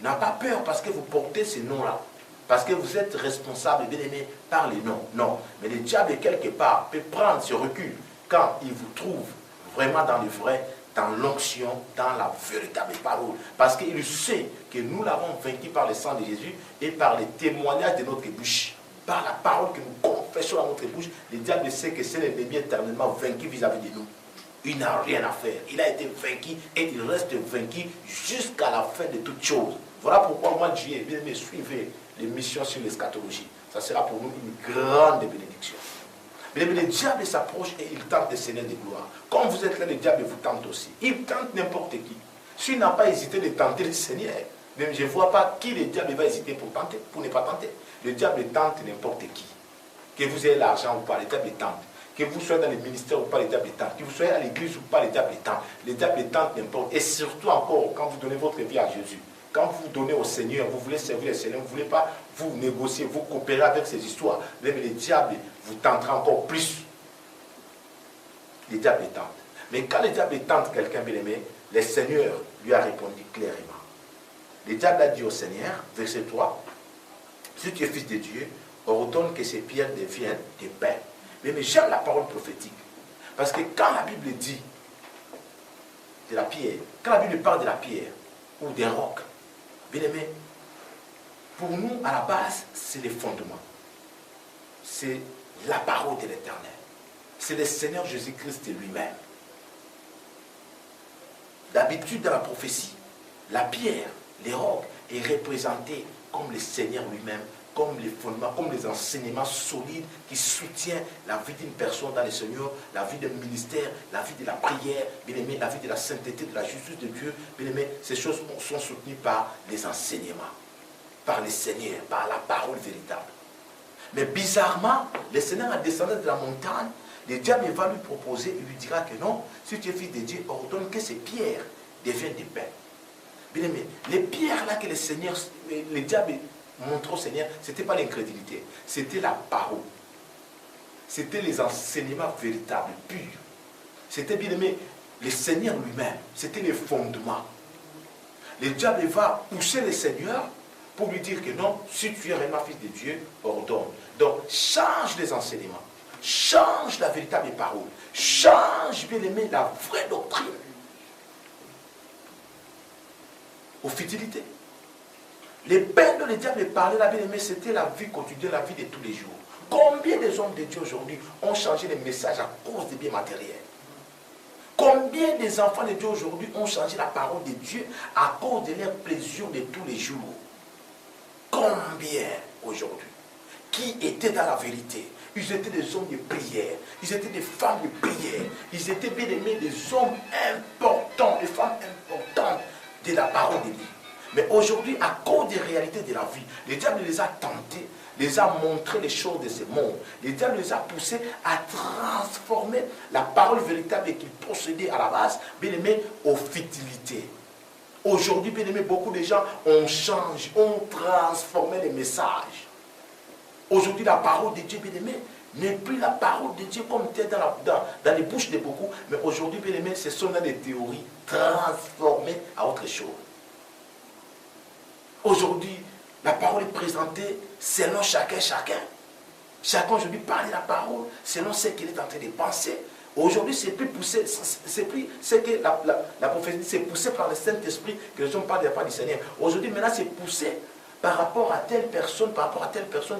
n'a pas peur parce que vous portez ces noms-là. Parce que vous êtes responsable, bien aimé, par les noms. Non. Mais le diable, quelque part, peut prendre ce recul quand il vous trouve vraiment dans le vrai, dans l'onction, dans la véritable parole. Parce qu'il sait que nous l'avons vaincu par le sang de Jésus et par les témoignages de notre bouche. Par la parole que nous confessons dans notre bouche, le diable sait que c'est l'ennemi éternellement vaincu vis-à-vis de nous. Il n'a rien à faire. Il a été vaincu et il reste vaincu jusqu'à la fin de toutes choses. Voilà pourquoi moi, Dieu, bien aimé, suivez les missions sur l'eschatologie. Ça sera pour nous une grande bénédiction. Mais le diable s'approche et il tente le Seigneur de gloire. Comme vous êtes là, le diable vous tente aussi. Il tente n'importe qui. S'il n'a pas hésité de tenter le Seigneur, même je ne vois pas qui le diable va hésiter pour tenter, pour ne pas tenter. Le diable tente n'importe qui. Que vous ayez l'argent ou pas, le diable tente. Que vous soyez dans le ministère ou pas, le diable tente. Que vous soyez à l'église ou pas, le diable tente. Le diable tente n'importe. Et surtout encore, quand vous donnez votre vie à Jésus, quand vous donnez au Seigneur, vous voulez servir le Seigneur, vous ne voulez pas vous négocier, vous coopérer avec ces histoires. Même le diable vous tentera encore plus. Le diable tente. Mais quand le diable tente quelqu'un bien aimé, le Seigneur lui a répondu clairement. Le diable a dit au Seigneur, verset 3, si tu es fils de Dieu, ordonne que ces pierres deviennent des pains. Mais j'aime la parole prophétique. Parce que quand la Bible dit de la pierre, quand la Bible parle de la pierre ou des rocs, bien aimé, pour nous, à la base, c'est les fondements. C'est la parole de l'Éternel. C'est le Seigneur Jésus-Christ lui-même. D'habitude, dans la prophétie, la pierre, les rocs, est représentée comme le Seigneur lui-même, comme les fondements, comme les enseignements solides qui soutiennent la vie d'une personne dans le Seigneur, la vie d'un ministère, la vie de la prière, bien aimé, la vie de la sainteté, de la justice de Dieu. Bien aimé, ces choses sont soutenues par les enseignements, par le Seigneur, par la parole véritable. Mais bizarrement, le Seigneur a descendu de la montagne, le diable va lui proposer, il lui dira que non, si tu es fils de Dieu, ordonne que ces pierres deviennent des pains. Bien aimé, les pierres là que le Seigneur, le diable montre au Seigneur, ce n'était pas l'incrédulité, c'était la parole. C'était les enseignements véritables, purs. C'était, bien aimé, le Seigneur lui-même, c'était les fondements. Le diable va pousser le Seigneur pour lui dire que non, si tu es vraiment fils de Dieu, ordonne. Donc, change les enseignements, change la véritable parole, change, bien aimé, la vraie doctrine. Aux futilités. Les pains dont le diable parlait, là, bien aimé, c'était la vie quotidienne, la vie de tous les jours. Combien des hommes de Dieu aujourd'hui ont changé les messages à cause des biens matériels? Combien des enfants de Dieu aujourd'hui ont changé la parole de Dieu à cause de leurs plaisirs de tous les jours? Combien aujourd'hui? Qui étaient dans la vérité? Ils étaient des hommes de prière, ils étaient des femmes de prière, ils étaient bien aimés, des hommes importants, des femmes importantes de la parole de Dieu. Mais aujourd'hui, à cause des réalités de la vie, le diable les a tentés, les a montré les choses de ce monde. Le diable les a poussés à transformer la parole véritable qu'ils possédaient à la base, bien aimé, aux futilités. Aujourd'hui, bien aimé, beaucoup de gens ont changé, ont transformé les messages. Aujourd'hui, la parole de Dieu, bien aimé, n'est plus la parole de Dieu comme telle dans les bouches de beaucoup, mais aujourd'hui, bien aimé, ce sont des théories transformées à autre chose. Aujourd'hui, la parole est présentée selon chacun. Chacun aujourd'hui parle de la parole selon ce qu'il est en train de penser. Aujourd'hui, c'est plus poussé, c'est plus ce que la prophétie, c'est poussé par le Saint-Esprit que les hommes parlent de la part du Seigneur. Aujourd'hui, maintenant, c'est poussé par rapport à telle personne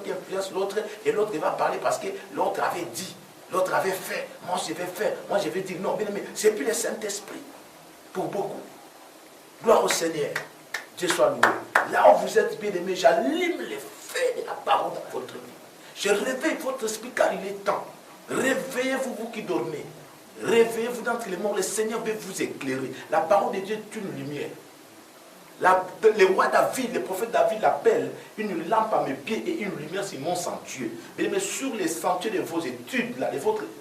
qui influence l'autre, et l'autre va parler parce que l'autre avait dit, l'autre avait fait, moi je vais faire, moi je vais dire non, bien aimé, c'est plus le Saint-Esprit pour beaucoup. Gloire au Seigneur, Dieu soit loué. Là où vous êtes bien aimé, j'allume les feux de la parole dans votre vie. Je réveille votre esprit car il est temps. Réveillez-vous, vous qui dormez. Réveillez-vous d'entre les morts, le Seigneur veut vous éclairer. La parole de Dieu est une lumière. Le roi David, le prophète David l'appelle une lampe à mes pieds et une lumière sur mon sentier. Bien-aimé, sur les sentiers de vos études, là,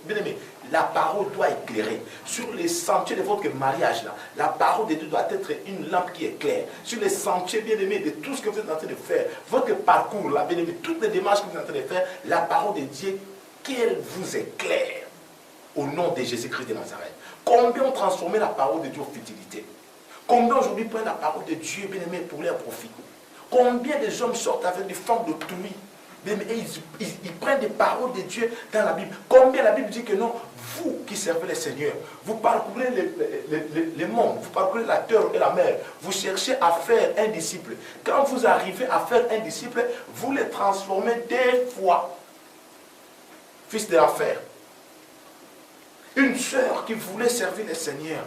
bien-aimé, la parole doit éclairer. Sur les sentiers de votre mariage, là, la parole de Dieu doit être une lampe qui éclaire. Sur les sentiers, bien-aimé, de tout ce que vous êtes en train de faire, votre parcours, là, bien-aimé, toutes les démarches que vous êtes en train de faire, la parole de Dieu, qu'elle vous éclaire. Au nom de Jésus-Christ de Nazareth. Combien ont transformé la parole de Dieu en futilité? Combien aujourd'hui prennent la parole de Dieu, bien-aimé, pour leur profit? Combien des hommes sortent avec des formes d'autrui? Ils prennent des paroles de Dieu dans la Bible. Combien la Bible dit que non, vous qui servez le Seigneur, vous parcourez le monde, vous parcourez la terre et la mer, vous cherchez à faire un disciple. Quand vous arrivez à faire un disciple, vous le transformez des fois. Fils de l'affaire. Une sœur qui voulait servir le Seigneur,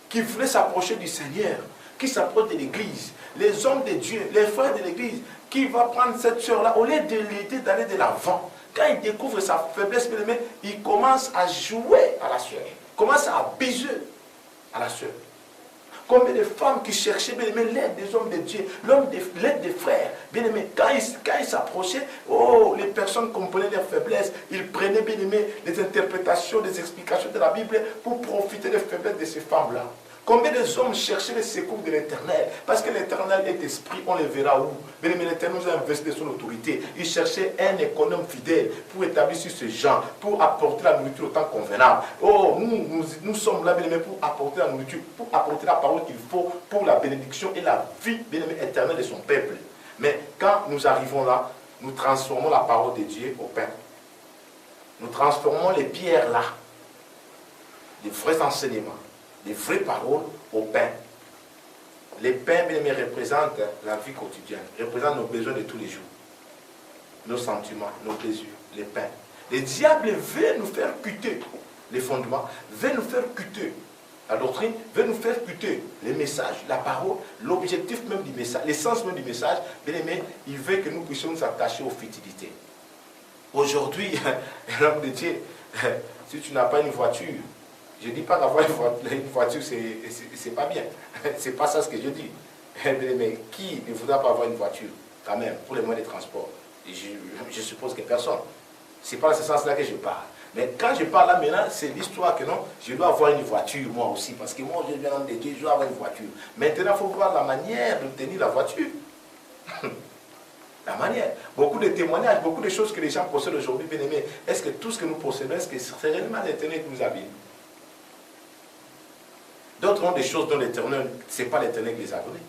qui voulait s'approcher du Seigneur, qui s'approche de l'église, les hommes de Dieu, les frères de l'église, qui va prendre cette sœur-là, au lieu de l'aider d'aller de l'avant, quand il découvre sa faiblesse, il commence à jouer à la sœur, commence à abuser à la sœur. Combien de femmes qui cherchaient, bien aimé, l'aide des hommes de Dieu, l'aide des frères, bien aimé, quand ils s'approchaient, oh, les personnes comprenaient leurs faiblesses, ils prenaient, bien aimé, les interprétations, les explications de la Bible pour profiter des faiblesses de ces femmes-là. Combien des hommes cherchaient le secours de l'Éternel? Parce que l'Éternel est esprit, on le verra où? Bien aimé, l'Éternel nous a investi son autorité. Il cherchait un économe fidèle pour établir sur ce genre, pour apporter la nourriture au temps convenable. Oh, nous sommes là, bien aimé, pour apporter la nourriture, pour apporter la parole qu'il faut pour la bénédiction et la vie, bien aimé, éternelle de son peuple. Mais quand nous arrivons là, nous transformons la parole de Dieu au pain. Nous transformons les pierres là, les vrais enseignements, les vraies paroles au pain. Les pains, bien aimés, représentent la vie quotidienne, représentent nos besoins de tous les jours, nos sentiments, nos plaisirs, les pains. Le diable veut nous faire cuter les fondements, veut nous faire cuter la doctrine, veut nous faire cuter les messages, la parole, l'objectif même du message, l'essence même du message. Bien aimé, il veut que nous puissions nous attacher aux futilités. Aujourd'hui, l'homme de Dieu, si tu n'as pas une voiture, je ne dis pas qu'avoir une voiture, c'est pas bien. C'est pas ça ce que je dis. Mais qui ne voudra pas avoir une voiture, quand même, pour les moyens de transport? Je suppose que personne. C'est pas dans ce sens-là que je parle. Mais quand je parle là maintenant, c'est l'histoire que non, je dois avoir une voiture moi aussi. Parce que moi, je viens de Dieu, je dois avoir une voiture. Maintenant, il faut voir la manière de tenir la voiture. La manière. Beaucoup de témoignages, beaucoup de choses que les gens possèdent aujourd'hui, bien aimés. Est-ce que tout ce que nous possédons, est-ce que c'est réellement l'Éternel qui nous habille? D'autres ont des choses dont l'Éternel, ce n'est pas l'Éternel qui les a données.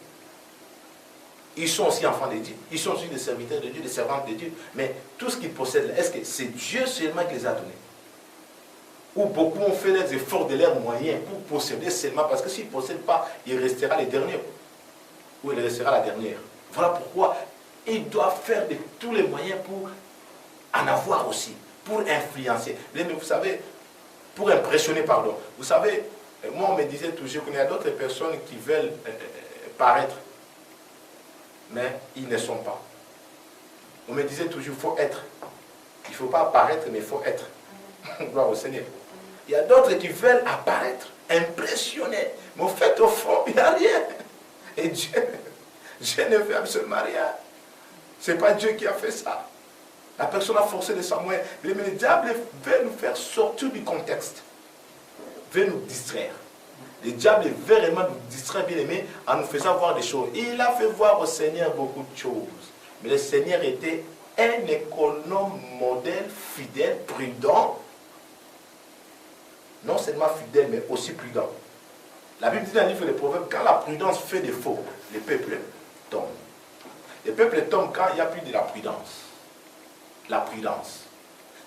Ils sont aussi enfants de Dieu. Ils sont aussi des serviteurs de Dieu, des servantes de Dieu. Mais tout ce qu'ils possèdent, est-ce que c'est Dieu seulement qui les a donnés? Ou beaucoup ont fait les efforts de leurs moyens pour posséder seulement, parce que s'ils ne possèdent pas, il restera les derniers. Ou il restera la dernière. Voilà pourquoi ils doivent faire de tous les moyens pour en avoir aussi, pour influencer. Mais vous savez, pour impressionner, pardon. Vous savez, moi on me disait toujours qu'il y a d'autres personnes qui veulent paraître, mais ils ne sont pas. On me disait toujours, il faut être. Il ne faut pas apparaître, mais il faut être. Gloire au Seigneur. Il y a d'autres qui veulent apparaître, impressionner. Mais au fait, au fond, il n'y a rien. Et Dieu ne fait absolument rien. Ce n'est pas Dieu qui a fait ça. La personne a forcé de sa moelle. Mais le diable veut nous faire sortir du contexte. Veut nous distraire. Le diable veut vraiment nous distraire, bien aimé, en nous faisant voir des choses. Il a fait voir au Seigneur beaucoup de choses. Mais le Seigneur était un économe modèle, fidèle, prudent. Non seulement fidèle, mais aussi prudent. La Bible dit dans le livre des Proverbes, quand la prudence fait défaut, le peuple tombe. Le peuple tombe quand il n'y a plus de la prudence. La prudence.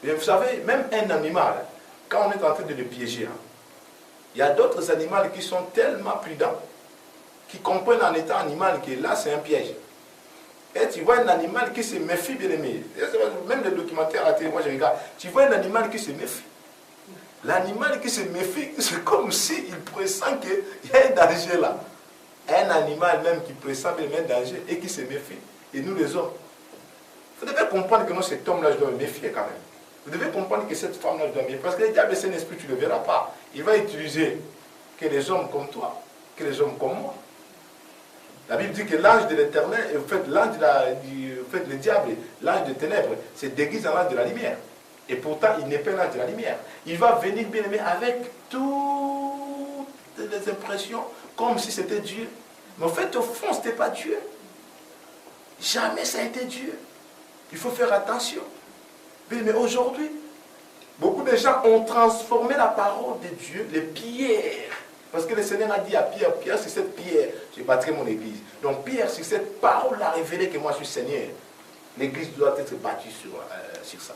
Mais vous savez, même un animal, quand on est en train de le piéger, il y a d'autres animaux qui sont tellement prudents, qui comprennent en étant animal que là c'est un piège. Et tu vois un animal qui se méfie, bien aimé. Même les documentaires à la télé, moi je regarde, tu vois un animal qui se méfie. L'animal qui se méfie, c'est comme s'il pressent qu'il y a un danger là. Un animal même qui pressent qu'il y a un danger et qui se méfie. Et nous les hommes. Vous devez comprendre que non, cet homme-là, je dois me méfier quand même. Vous devez comprendre que cette femme-là doit bien. Parce que le diable, c'est un esprit, tu ne le verras pas. Il va utiliser que les hommes comme toi, que les hommes comme moi. La Bible dit que l'ange de l'éternel, en fait, le diable, l'ange de ténèbres, c'est déguisé en l'ange de la lumière. Et pourtant, il n'est pas l'ange de la lumière. Il va venir, bien aimé, avec toutes les impressions, comme si c'était Dieu. Mais en fait, au fond, ce n'était pas Dieu. Jamais ça a été Dieu. Il faut faire attention. Mais aujourd'hui, beaucoup de gens ont transformé la parole de Dieu, les pierres. Parce que le Seigneur a dit à Pierre, Pierre, c'est cette pierre, je bâtirai mon église. Donc Pierre, c'est cette parole a révélé que moi je suis Seigneur. L'église doit être bâtie sur ça.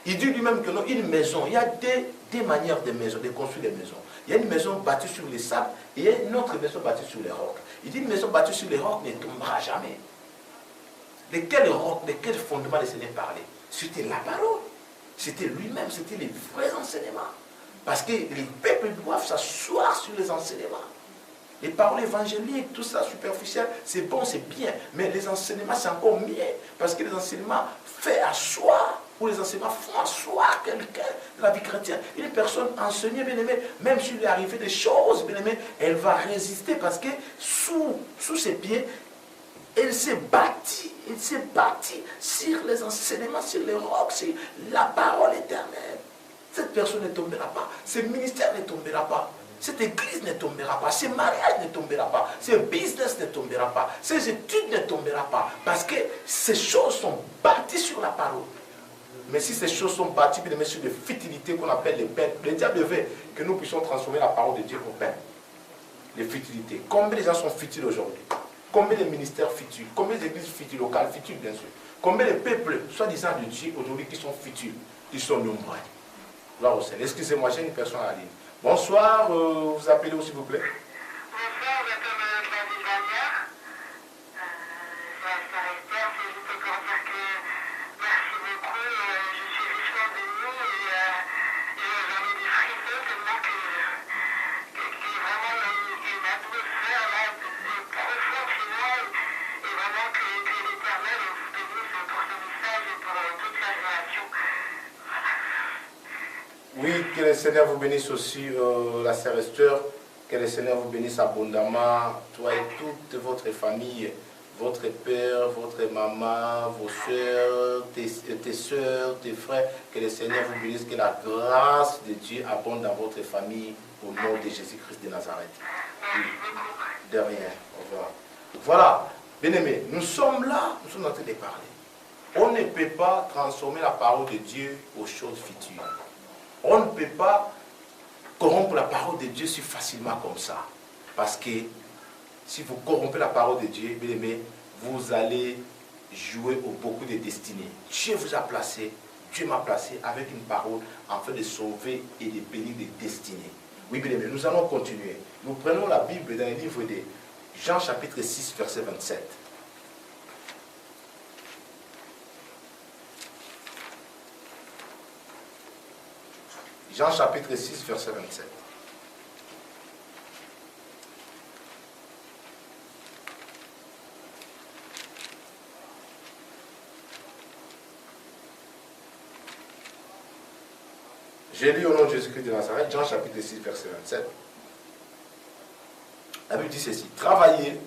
Il dit lui-même que non, une maison, il y a des manières de maison, de construire des maisons. Il y a une maison bâtie sur les sables et il y a une autre maison bâtie sur les rocs. Il dit une maison bâtie sur les rocs ne tombera jamais. De quel roc, de quel fondement le Seigneur parlait? C'était la parole. C'était lui-même, c'était les vrais enseignements. Parce que les peuples doivent s'asseoir sur les enseignements. Les paroles évangéliques, tout ça superficiel, c'est bon, c'est bien. Mais les enseignements, c'est encore mieux. Parce que les enseignements font asseoir, ou les enseignements font asseoir quelqu'un de la vie chrétienne. Une personne enseignée, bien aimée, même s'il lui est arrivé des choses, bien aimée, elle va résister parce que sous ses pieds, elle s'est bâtie sur les enseignements, sur les rocs, sur la parole éternelle. Cette personne ne tombera pas, ce ministère ne tombera pas, cette église ne tombera pas, ce mariage ne tombera pas, ce business ne tombera pas, ces études ne tombera pas, parce que ces choses sont bâties sur la parole. Mais si ces choses sont bâties sur des futilités qu'on appelle les peines, le diable veut que nous puissions transformer la parole de Dieu en peine. Les futilités. Combien de gens sont futiles aujourd'hui? Combien de ministères futiles? Combien d'églises futiles, locales futiles, bien sûr? Combien de peuples, soi-disant de Dieu, aujourd'hui, qui sont futiles? Ils sont nombreux. Gloire au Seigneur. Excusez-moi, j'ai une personne à la ligne. Bonsoir, vous appelez où, s'il vous plaît? Bonsoir, j'appelle la Désanière. C'est Esther, c'est juste pour dire que merci beaucoup. Je suis richement bénie et j'en ai des frissons tellement que vraiment il y a une atmosphère là de profond chez moi et vraiment que l'Éternel vous bénisse pour ce message et pour toute la génération. Oui, que le Seigneur vous bénisse aussi, la sœur Esther. Que le Seigneur vous bénisse abondamment, toi et toute votre famille, votre père, votre maman, vos soeurs, tes soeurs, tes frères. Que le Seigneur vous bénisse, que la grâce de Dieu abonde dans votre famille au nom de Jésus-Christ de Nazareth. Oui, de rien. Au revoir. Voilà, bien-aimés, nous sommes là, nous sommes en train de parler. On ne peut pas transformer la parole de Dieu aux choses futures. On ne peut pas corrompre la parole de Dieu si facilement comme ça. Parce que si vous corrompez la parole de Dieu, bien aimé, vous allez jouer au beaucoup de destinées. Dieu vous a placé, Dieu m'a placé avec une parole afin de sauver et de bénir des destinées. Oui, bien aimé, nous allons continuer. Nous prenons la Bible dans le livre de Jean chapitre 6, verset 27. Jean chapitre 6, verset 27. J'ai lu au nom de Jésus-Christ de Nazareth, Jean chapitre 6, verset 27. La Bible dit ceci: travaillez,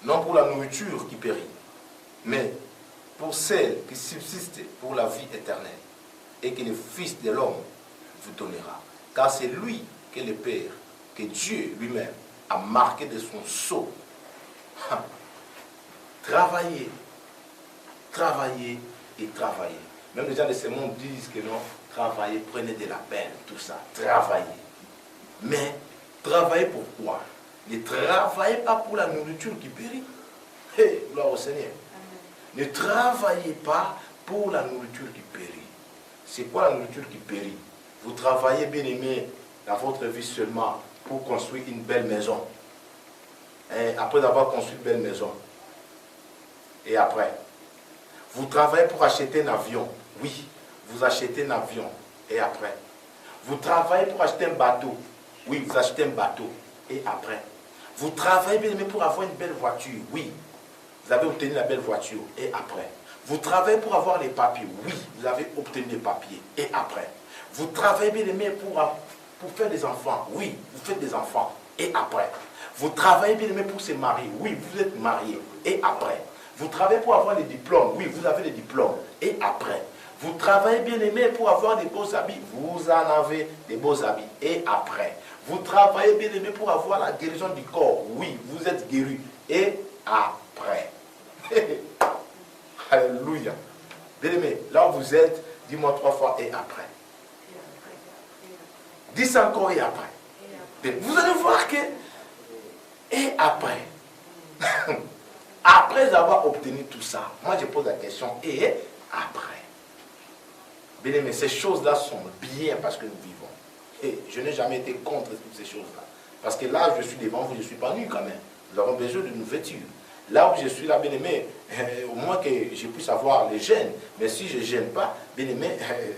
non pour la nourriture qui périt, mais pour celle qui subsiste pour la vie éternelle, et que le Fils de l'homme vous donnera. Car c'est lui que le Père, que Dieu lui-même a marqué de son sceau. Travaillez, travaillez et travaillez. Même les gens de ce monde disent que non, travaillez, prenez de la peine, tout ça, travaillez. Mais travaillez pourquoi? Ne travaillez pas pour la nourriture qui périt. Hey, gloire au Seigneur. Ne travaillez pas pour la nourriture qui périt. C'est quoi la nourriture qui périt? Vous travaillez, bien aimé, dans votre vie seulement pour construire une belle maison. Et après avoir construit une belle maison. Et après, vous travaillez pour acheter un avion. Oui, vous achetez un avion. Et après, vous travaillez pour acheter un bateau. Oui, vous achetez un bateau. Et après, vous travaillez, bien aimé, pour avoir une belle voiture. Oui, vous avez obtenu la belle voiture. Et après, Vous travaillez pour avoir les papiers. Oui, vous avez obtenu les papiers. Et après? Vous travaillez, bien aimé, pour faire des enfants. Oui, vous faites des enfants. Et après? Vous travaillez, bien aimé, pour se marier. Oui, vous êtes marié. Et après? Vous travaillez pour avoir les diplômes. Oui, vous avez les diplômes. Et après? Vous travaillez, bien aimé, pour avoir des beaux habits. Vous en avez des beaux habits. Et après? Vous travaillez, bien aimé, pour avoir la guérison du corps. Oui, vous êtes guéri. Et après? Alléluia. Bien aimé, là où vous êtes, dis-moi 3 fois et après. Dis ça encore et après. Vous allez voir que et après, après avoir obtenu tout ça, moi je pose la question et après. Bien aimé, ces choses-là sont bien parce que nous vivons. Et je n'ai jamais été contre toutes ces choses-là. Parce que là, je suis devant vous, je ne suis pas nu quand même. Nous avons besoin de nous vêtir. Là où je suis là, bien aimé, au moins que je puisse avoir les gènes. Mais si je ne gêne pas, bien aimé,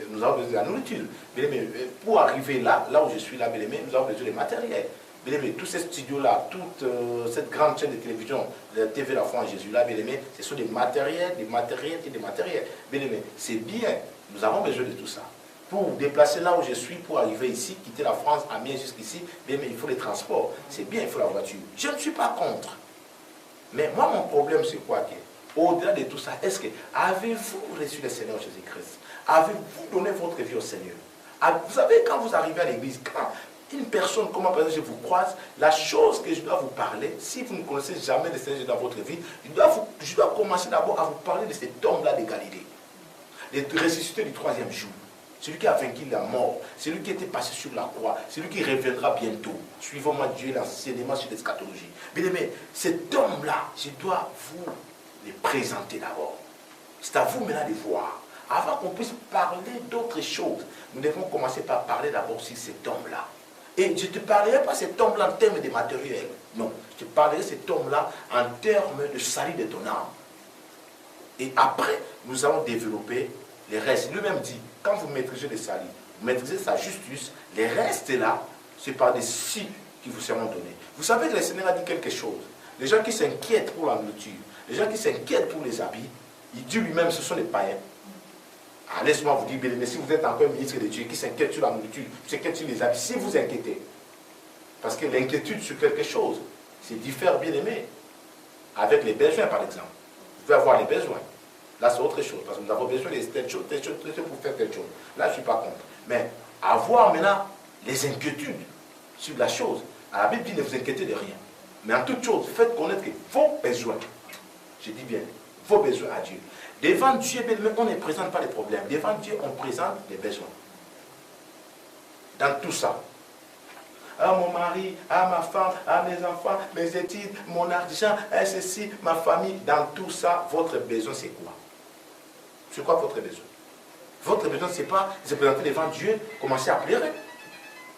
nous avons besoin de la nourriture. Bien aimé, pour arriver là, là où je suis là, bien aimé, nous avons besoin de matériel. Bien aimé, tous ces studios-là, toute cette grande chaîne de télévision, la TV La Foi en Jésus, là, bien aimé, ce sont des matériels et des matériels. Bien aimé, c'est bien. Nous avons besoin de tout ça. Pour déplacer là où je suis, pour arriver ici, quitter la France, amener jusqu'ici, bien aimé, il faut les transports. C'est bien, il faut la voiture. Je ne suis pas contre. Mais moi, mon problème, c'est quoi? Au-delà de tout ça, est-ce que avez-vous reçu le Seigneur Jésus-Christ? Avez-vous donné votre vie au Seigneur? Vous savez, quand vous arrivez à l'église, quand une personne, comme par exemple, je vous croise, la chose que je dois vous parler, si vous ne connaissez jamais le Seigneur dans votre vie, je dois commencer d'abord à vous parler de cet homme-là de Galilée, le ressuscité du 3e jour. Celui qui a vaincu la mort, celui qui était passé sur la croix, celui qui reviendra bientôt. Suivons-moi Dieu l'enseignement sur l'eschatologie. Bien aimé, cet homme-là, je dois vous le présenter d'abord. C'est à vous maintenant de voir. Avant qu'on puisse parler d'autres choses, nous devons commencer par parler d'abord sur cet homme-là. Et je ne te parlerai pas de cet homme-là en termes de matériel. Non, je te parlerai de cet homme-là en termes de salut de ton âme. Et après, nous allons développer les restes. Lui-même dit, quand vous maîtrisez le salut, vous maîtrisez sa justice, les restes là, c'est par des si qui vous seront donnés. Vous savez que le Seigneur a dit quelque chose. Les gens qui s'inquiètent pour la nourriture, les gens qui s'inquiètent pour les habits, il dit lui-même, ce sont les païens. Ah, laisse-moi vous dire, bien aimé, si vous êtes encore un ministre de Dieu qui s'inquiète sur la nourriture, qui s'inquiète sur les habits, si vous inquiétez, parce que l'inquiétude sur quelque chose, c'est différent, bien aimé, avec les besoins par exemple. Vous pouvez avoir les besoins. Là, c'est autre chose, parce que nous avons besoin de telle chose pour faire telle chose. Là, je ne suis pas contre. Mais avoir maintenant les inquiétudes sur la chose, à la Bible dit ne vous inquiétez de rien. Mais en toute chose, faites connaître que vos besoins, je dis bien, vos besoins à Dieu. Devant Dieu, on ne présente pas les problèmes. Devant Dieu, on présente les besoins. Dans tout ça. Ah, mon mari, ah, ma femme, ah, mes enfants, mes études, mon argent, ah, ceci, ma famille. Dans tout ça, votre besoin, c'est quoi? C'est quoi votre besoin? Votre besoin, ce n'est pas se présenter devant Dieu, commencer à pleurer.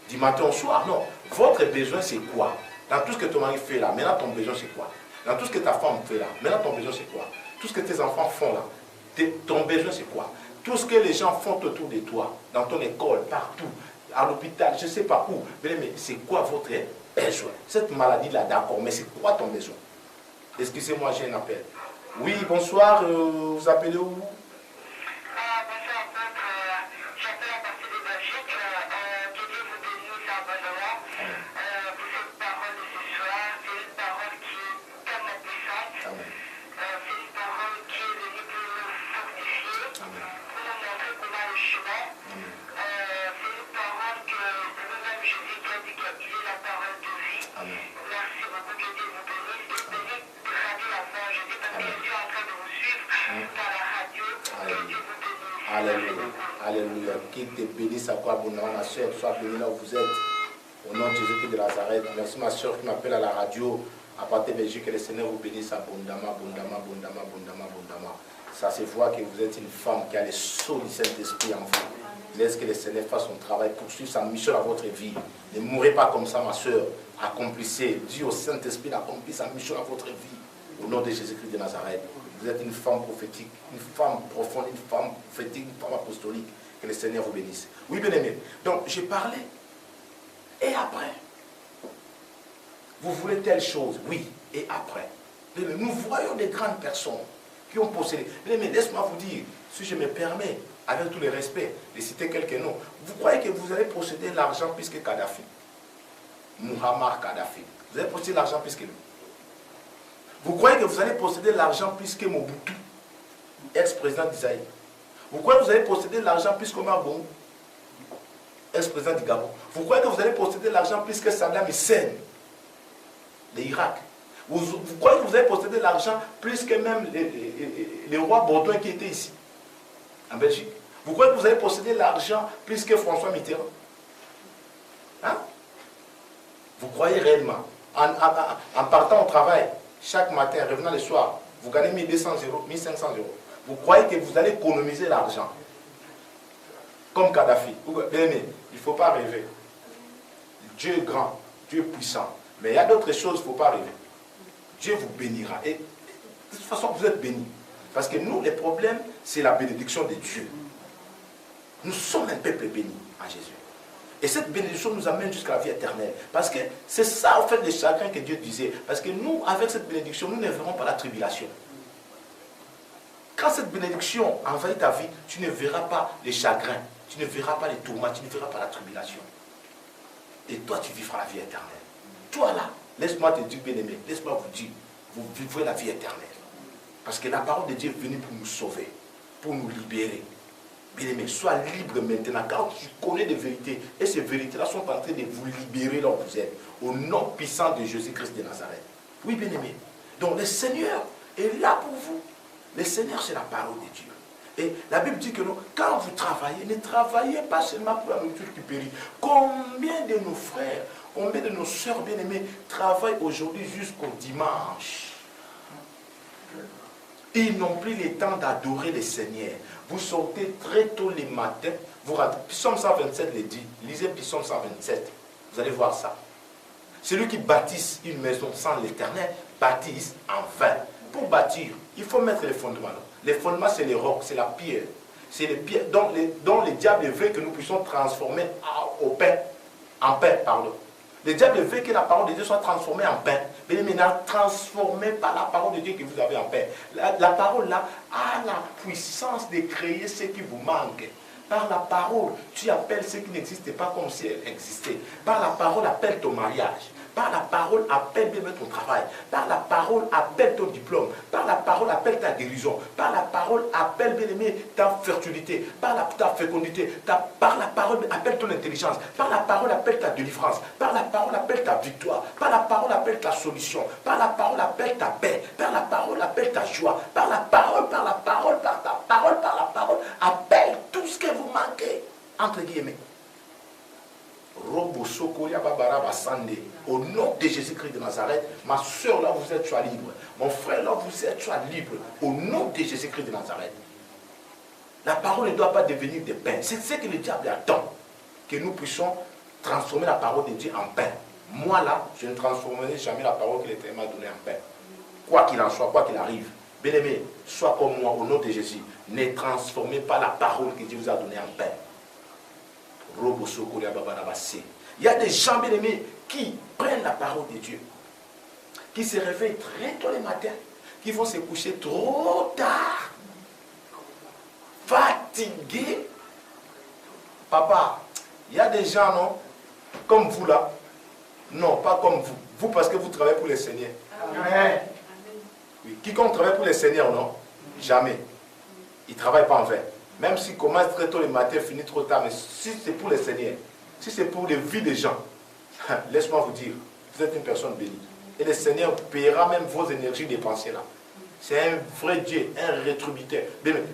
Du matin au soir, non. Votre besoin, c'est quoi? Dans tout ce que ton mari fait là, maintenant ton besoin, c'est quoi? Dans tout ce que ta femme fait là, maintenant ton besoin, c'est quoi? Tout ce que tes enfants font là, ton besoin, c'est quoi? Tout ce que les gens font autour de toi, dans ton école, partout, à l'hôpital, je ne sais pas où, mais c'est quoi votre besoin? Cette maladie-là, d'accord, mais c'est quoi ton besoin? Excusez-moi, j'ai un appel. Oui, bonsoir, vous appelez où? Alléluia. Alléluia. Qui te bénisse à quoi abondamment, ma soeur, sois bénie là où vous êtes. Au nom de Jésus de Nazareth. Merci ma soeur qui m'appelle à la radio. À partir de Belgique, que le Seigneur vous bénisse abondamment, abondamment, abondamment, abondamment, abondamment. Ça se voit que vous êtes une femme qui a les sceaux du Saint-Esprit en vous. Laisse que le Seigneur fasse son travail, poursuive sa mission à votre vie. Ne mourrez pas comme ça, ma soeur. Accomplissez. Dieu au Saint-Esprit d'accomplir sa mission à votre vie. Au nom de Jésus-Christ de Nazareth. Vous êtes une femme prophétique, une femme profonde, une femme prophétique, une femme apostolique. Que le Seigneur vous bénisse. Oui, bien aimé. Donc, j'ai parlé. Et après, vous voulez telle chose. Oui. Et après. Nous voyons des grandes personnes qui ont possédé. Mais laisse-moi vous dire, si je me permets, avec tout le respect, de citer quelques noms, vous croyez que vous allez posséder l'argent plus que Kadhafi, Muammar Kadhafi? Vous allez posséder l'argent plus que lui? Vous croyez que vous allez posséder l'argent plus que Mobutu, ex-président d'Isaïe? Vous croyez que vous allez posséder l'argent plus que Omar Bongo, ex-président du Gabon? Vous croyez que vous allez posséder l'argent plus que Saddam Hussein, l'Irak? Vous croyez que vous allez posséder l'argent plus que même les rois Baudouin qui étaient ici, en Belgique? Vous croyez que vous allez posséder l'argent plus que François Mitterrand? Hein? Vous croyez réellement, en partant au travail, chaque matin, revenant le soir, vous gagnez 1200 euros, 1500 euros. Vous croyez que vous allez économiser l'argent comme Kadhafi? Bien aimé, il ne faut pas rêver. Dieu est grand, Dieu est puissant. Mais il y a d'autres choses, il ne faut pas rêver. Dieu vous bénira. Et de toute façon, vous êtes bénis. Parce que nous, les problèmes, c'est la bénédiction de Dieu. Nous sommes un peuple béni en Jésus. Et cette bénédiction nous amène jusqu'à la vie éternelle. Parce que c'est ça, en fait, le chagrin que Dieu disait. Parce que nous, avec cette bénédiction, nous ne verrons pas la tribulation. Quand cette bénédiction envahit ta vie, tu ne verras pas les chagrins, tu ne verras pas les tourments, tu ne verras pas la tribulation. Et toi, tu vivras la vie éternelle. Toi là, laisse-moi te dire, bien-aimé, laisse-moi vous dire, vous vivrez la vie éternelle. Parce que la parole de Dieu est venue pour nous sauver, pour nous libérer. Bien-aimé, sois libre maintenant, car tu connais des vérités. Et ces vérités-là sont en train de vous libérer là où vous êtes. Au nom puissant de Jésus-Christ de Nazareth. Oui, bien-aimé. Donc le Seigneur est là pour vous. Le Seigneur, c'est la parole de Dieu. Et la Bible dit que non, quand vous travaillez, ne travaillez pas seulement pour la nourriture qui périt. Combien de nos frères, combien de nos sœurs bien-aimées travaillent aujourd'hui jusqu'au dimanche? Ils n'ont plus le temps d'adorer le Seigneur. Vous sortez très tôt les matins. Vous ratez. Psaume 127 le dit. Lisez Psaume 127. Vous allez voir ça. Celui qui bâtisse une maison sans l'Éternel bâtisse en vain. Pour bâtir, il faut mettre les fondements. Les fondements, c'est les rocs, c'est la pierre. C'est les pierres dont le diable veut que nous puissions transformer en pain. Le diable veut que la parole de Dieu soit transformée en pain. Mais maintenant, transformez par la parole de Dieu que vous avez en pain. La parole là a la puissance de créer ce qui vous manque. Par la parole, tu appelles ce qui n'existait pas comme si elle existait. Par la parole, appelle ton mariage. Par la parole, appelle bien ton travail. Par la parole, appelle ton diplôme. Par la parole, appelle ta guérison. Par la parole, appelle bien aimé ta fertilité. Par ta fécondité. Par la parole, appelle ton intelligence. Par la parole, appelle ta délivrance. Par la parole, appelle ta victoire. Par la parole, appelle ta solution. Par la parole, appelle ta paix. Par la parole, appelle ta joie. Par la parole, par la parole, par ta parole, par la parole, appelle tout ce que vous manquez. Entre guillemets. Au nom de Jésus-Christ de Nazareth, ma soeur là vous êtes, sois libre. Mon frère là vous êtes, sois libre. Au nom de Jésus-Christ de Nazareth. La parole ne doit pas devenir des pains. C'est ce que le diable attend. Que nous puissions transformer la parole de Dieu en pain. Moi là, je ne transformerai jamais la parole que l'Éternel m'a donnée en pain. Quoi qu'il en soit, quoi qu'il arrive. Bien-aimé, sois comme moi au nom de Jésus. Ne transformez pas la parole que Dieu vous a donnée en pain. Il y a des gens bien-aimés qui prennent la parole de Dieu, qui se réveillent très tôt le matin, qui vont se coucher trop tard, fatigués. Papa, il y a des gens, non, comme vous là, non, pas comme vous. Vous parce que vous travaillez pour le Seigneur. Amen. Oui. Quiconque travaille pour le Seigneur, non, jamais. Il ne travaille pas en vain. Même s'il commence très tôt le matin, finit trop tard, mais si c'est pour le Seigneur, si c'est pour les vies des gens, laisse-moi vous dire, vous êtes une personne bénie. Et le Seigneur paiera même vos énergies dépensées là. C'est un vrai Dieu, un rétributeur.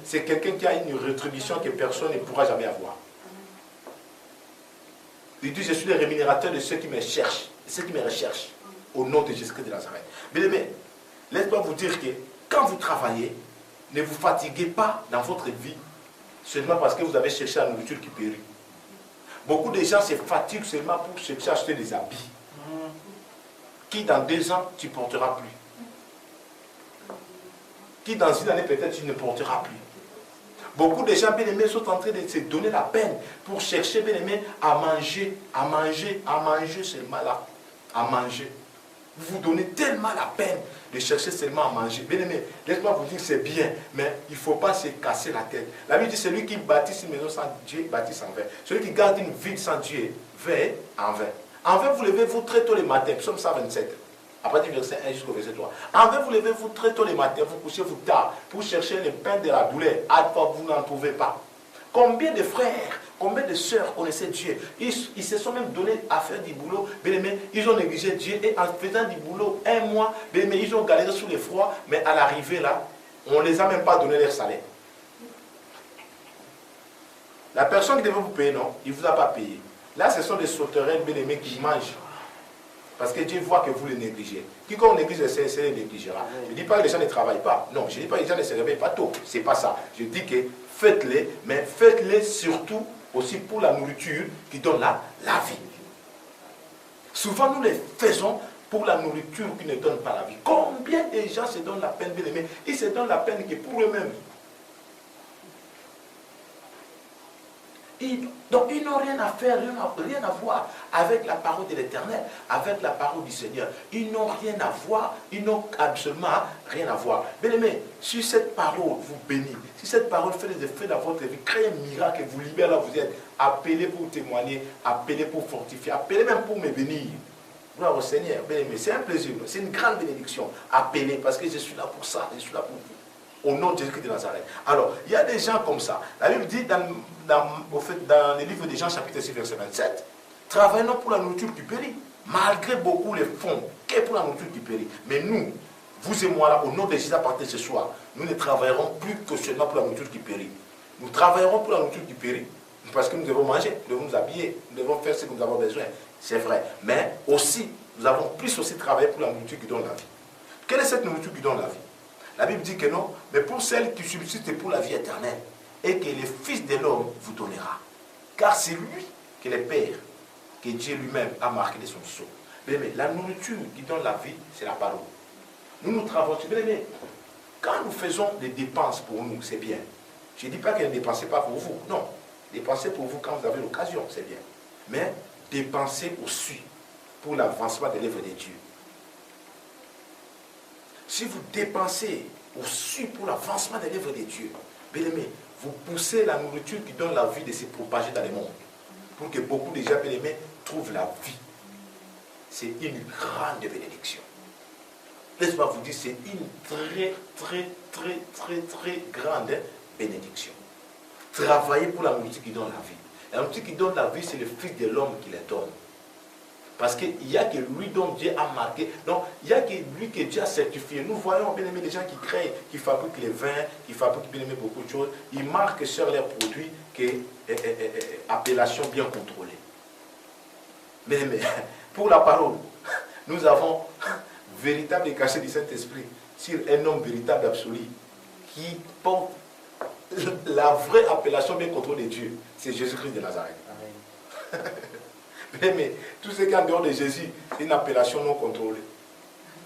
C'est quelqu'un qui a une rétribution que personne ne pourra jamais avoir. Il dit, je suis le rémunérateur de ceux qui me cherchent, de ceux qui me recherchent, au nom de Jésus-Christ de Nazareth. Mais laisse-moi vous dire que quand vous travaillez, ne vous fatiguez pas dans votre vie seulement parce que vous avez cherché la nourriture qui périt. Beaucoup de gens se fatiguent seulement pour chercher à acheter des habits qui dans 2 ans tu ne porteras plus. Qui dans 1 année peut-être tu ne porteras plus. Beaucoup de gens bien-aimés sont en train de se donner la peine pour chercher bien-aimés à manger seulement là. À manger. vous vous donnez tellement la peine de chercher seulement à manger. Bien aimé, laisse-moi vous dire que c'est bien, mais il ne faut pas se casser la tête. La Bible dit, celui qui bâtit une maison sans Dieu, bâtit en vain. Celui qui garde une ville sans Dieu, veille en vain. En vain, vous levez-vous très tôt le matin, psaume 127. Après du verset 1 jusqu'au verset 3. En vain, vous levez-vous très tôt le matin, vous couchez-vous tard pour chercher le pain de la douleur. Alpha, vous n'en trouvez pas. Combien de frères, combien de sœurs connaissaient Dieu? Ils se sont même donnés à faire du boulot. Bien aimé, ils ont négligé Dieu et en faisant du boulot un mois, bien aimé, ils ont galéré sous le froid, mais à l'arrivée là, on ne les a même pas donné leur salaire. La personne qui devait vous payer, non, il ne vous a pas payé. Là, ce sont des sauterelles, bien aimés, qui mangent. Parce que Dieu voit que vous les négligez. Quiconque néglige c'est les négligera. Je ne dis pas que les gens ne travaillent pas. Non, je ne dis pas que les gens ne se réveillent pas tôt. Ce n'est pas ça. Je dis que faites-les, mais faites-les surtout aussi pour la nourriture qui donne la vie. Souvent, nous les faisons pour la nourriture qui ne donne pas la vie. Combien de gens se donnent la peine, bien aimés? Ils se donnent la peine que pour eux-mêmes. Donc ils n'ont rien à faire, rien à voir avec la parole de l'Éternel, avec la parole du Seigneur. Ils n'ont rien à voir, ils n'ont absolument rien à voir. Bien aimé, si cette parole vous bénit, si cette parole fait les effets dans votre vie, crée un miracle, vous libère là où vous êtes, appelez pour témoigner, appelez pour fortifier, appelez même pour me bénir. Gloire au Seigneur, bien aimé, c'est un plaisir, c'est une grande bénédiction. Appelez, parce que je suis là pour ça, je suis là pour vous. Au nom de Jésus-Christ de Nazareth. Alors, il y a des gens comme ça. La Bible dit dans le livre de Jean, chapitre 6, verset 27, travaillons pour la nourriture qui périt, malgré beaucoup les fonds, qu'est pour la nourriture qui périt. Mais nous, vous et moi, là, au nom de Jésus, à partir de ce soir, nous ne travaillerons plus que seulement pour la nourriture qui périt. Nous travaillerons pour la nourriture qui périt, parce que nous devons manger, nous devons nous habiller, nous devons faire ce que nous avons besoin. C'est vrai. Mais aussi, nous avons plus aussi travaillé pour la nourriture qui donne la vie. Quelle est cette nourriture qui donne la vie? La Bible dit que non, mais pour celle qui subsiste pour la vie éternelle, et que le Fils de l'homme vous donnera. Car c'est lui que le Père, que Dieu lui-même a marqué de son sceau. Mais la nourriture qui donne la vie, c'est la parole. Nous travaillons. Mais quand nous faisons des dépenses pour nous, c'est bien. Je ne dis pas que ne dépensez pas pour vous. Non. Dépensez pour vous quand vous avez l'occasion, c'est bien. Mais dépensez aussi pour l'avancement de l'œuvre de Dieu. Si vous dépensez aussi pour l'avancement de l'œuvre de Dieu, bien aimé, vous poussez la nourriture qui donne la vie de se propager dans le monde. Pour que beaucoup de gens, bien aimés, trouvent la vie. C'est une grande bénédiction. Laisse-moi vous dire, c'est une très grande bénédiction. Travailler pour la nourriture qui donne la vie. La nourriture qui donne la vie, c'est le Fils de l'homme qui la donne. Parce qu'il n'y a que lui dont Dieu a marqué. Donc, il n'y a que lui que Dieu a certifié. Nous voyons bien aimé les gens qui créent, qui fabriquent les vins, qui fabriquent bien aimé beaucoup de choses. Ils marquent sur leurs produits que appellation bien contrôlée. Mais pour la parole, nous avons véritable cachet du Saint-Esprit sur un homme véritable absolu qui porte la vraie appellation bien contrôlée de Dieu. C'est Jésus-Christ de Nazareth. Amen. Mais tout ce qui est en dehors de Jésus, c'est une appellation non contrôlée.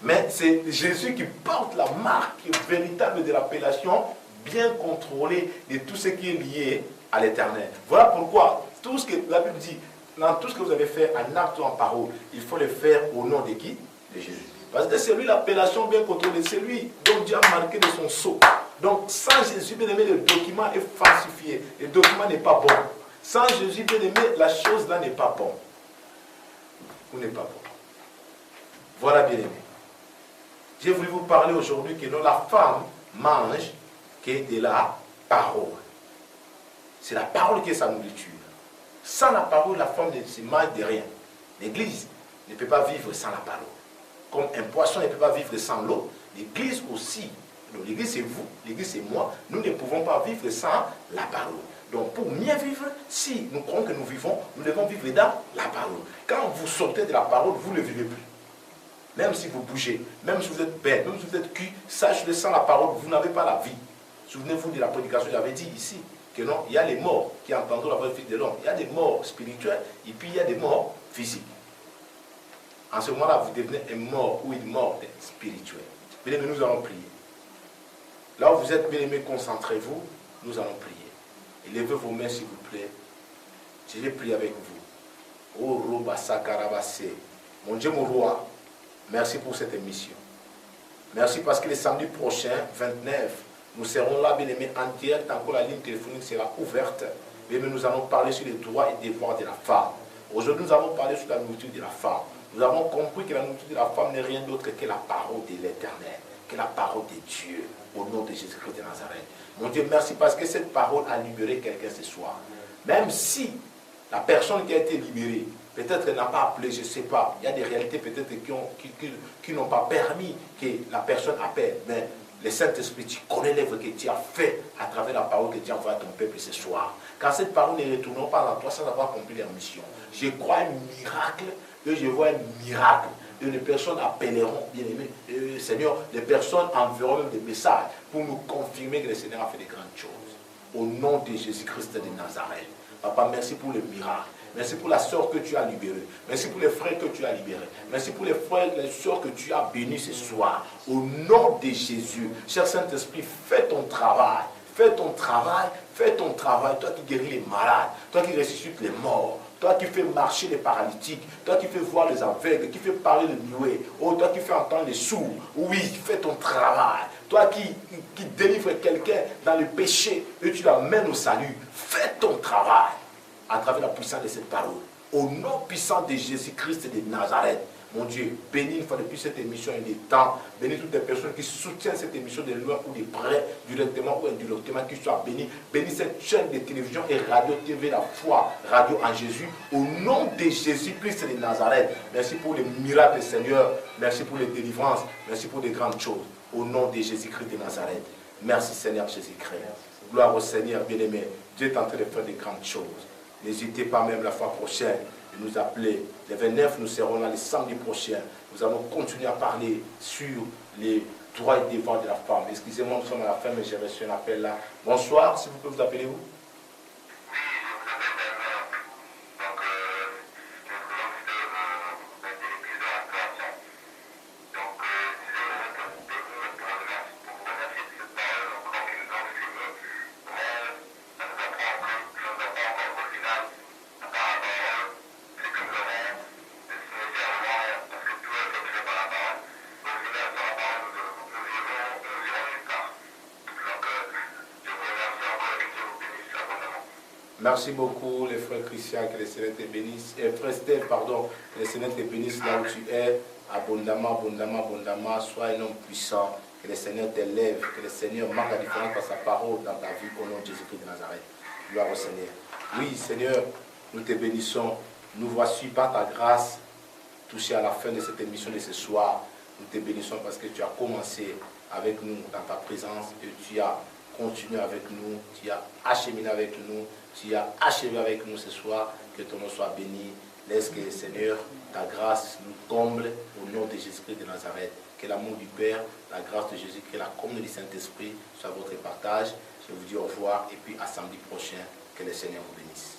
Mais c'est Jésus qui porte la marque véritable de l'appellation bien contrôlée de tout ce qui est lié à l'éternel. Voilà pourquoi tout ce que la Bible dit, dans tout ce que vous avez fait en acte ou en parole, il faut le faire au nom de qui? De Jésus. Parce que c'est lui l'appellation bien contrôlée, c'est lui dont Dieu a marqué de son sceau. Donc sans Jésus, bien aimé, le document est falsifié. Le document n'est pas bon. Sans Jésus, bien aimé, la chose là n'est pas bonne. Ou n'est pas bon. Voilà, bien aimé. J'ai voulu vous parler aujourd'hui que la femme mange que de la parole. C'est la parole qui est sa nourriture. Sans la parole, la femme ne se mange de rien. L'Église ne peut pas vivre sans la parole. Comme un poisson ne peut pas vivre sans l'eau, l'Église aussi. L'Église c'est vous, l'Église c'est moi. Nous ne pouvons pas vivre sans la parole. Donc pour mieux vivre, si nous croyons que nous vivons, nous devons vivre dans la parole. Quand vous sortez de la parole, vous ne vivez plus. Même si vous bougez, même si vous êtes bête, même si vous êtes cul, sachez que sans la parole, vous n'avez pas la vie. Souvenez-vous de la prédication, j'avais dit ici, que non, il y a les morts qui entendront la voix du Fils de l'homme. Il y a des morts spirituels et puis il y a des morts physiques. En ce moment-là, vous devenez un mort ou une mort spirituelle. Bien aimé, nous allons prier. Là où vous êtes, bien aimé, concentrez-vous, nous allons prier. Élevez vos mains, s'il vous plaît. Je vais prier avec vous. Oh, Roba Sakarabase. Mon Dieu, mon roi, Merci pour cette émission. Merci parce que le samedi prochain, 29, nous serons là, bien aimés, en direct. Encore la ligne téléphonique sera ouverte. Mais nous allons parler sur les droits et devoirs de la femme. Aujourd'hui, nous allons parler sur la nourriture de la femme. Nous avons compris que la nourriture de la femme n'est rien d'autre que la parole de l'Éternel, que la parole de Dieu, au nom de Jésus-Christ de Nazareth. Mon Dieu, merci parce que cette parole a libéré quelqu'un ce soir. Même si la personne qui a été libérée, peut-être n'a pas appelé, je ne sais pas. Il y a des réalités peut-être qui n'ont pas permis que la personne appelle. Mais le Saint-Esprit, tu connais l'œuvre que tu as fait à travers la parole que tu as envoyée à ton peuple ce soir. Car cette parole ne retournera pas à toi sans avoir accompli leur mission. Je crois un miracle et je vois un miracle. Et les personnes appelleront, bien aimé, Seigneur, les personnes enverront même des messages pour nous confirmer que le Seigneur a fait de grandes choses. Au nom de Jésus-Christ de Nazareth. Papa, merci pour le miracle. Merci pour la sœur que tu as libérée. Merci pour les frères que tu as libérés. Merci pour les frères et les sœurs que tu as bénis ce soir. Au nom de Jésus, cher Saint-Esprit, fais ton travail. Fais ton travail. Fais ton travail. Toi qui guéris les malades. Toi qui ressuscites les morts. Toi qui fais marcher les paralytiques. Toi qui fais voir les aveugles. Qui fais parler les muets. Oh, toi qui fais entendre les sourds. Oui, fais ton travail. Toi qui délivres quelqu'un dans le péché et tu l'amènes au salut. Fais ton travail à travers la puissance de cette parole. Au nom puissant de Jésus-Christ de Nazareth. Mon Dieu, bénis une fois de plus cette émission et des temps. Bénis toutes les personnes qui soutiennent cette émission de loin ou de près, directement ou indirectement, qui soient bénis. Bénis cette chaîne de télévision et radio TV, la foi, radio en Jésus. Au nom de Jésus-Christ de Nazareth. Merci pour les miracles, Seigneur. Merci pour les délivrances. Merci pour les grandes choses. Au nom de Jésus-Christ de Nazareth. Merci, Seigneur Jésus-Christ. Gloire au Seigneur, bien-aimé. Dieu est en train de faire de grandes choses. N'hésitez pas même la fois prochaine de nous appeler. Le 29, nous serons là le samedi prochain. Nous allons continuer à parler sur les droits et devoirs de la femme. Excusez-moi, nous sommes à la fin, mais j'ai reçu un appel là. Bonsoir, s'il vous plaît, vous appelez-vous? Merci beaucoup, les frères Christian, que le Seigneur te bénisse. Frère Steph, pardon, que le Seigneur te bénisse là où tu es. Abondamment, abondamment, abondamment. Sois un homme puissant. Que le Seigneur t'élève. Que le Seigneur marque la différence par sa parole dans ta vie au nom de Jésus-Christ de Nazareth. Gloire au Seigneur. Oui, Seigneur, nous te bénissons. Nous voici par ta grâce touchés à la fin de cette émission de ce soir. Nous te bénissons parce que tu as commencé avec nous dans ta présence et tu as continué avec nous. Tu as acheminé avec nous. Tu as achevé avec nous ce soir, que ton nom soit béni. Laisse que, Seigneur, ta grâce nous comble au nom de Jésus-Christ de Nazareth. Que l'amour du Père, la grâce de Jésus, que la communion du Saint-Esprit soit votre partage. Je vous dis au revoir et puis à samedi prochain. Que le Seigneur vous bénisse.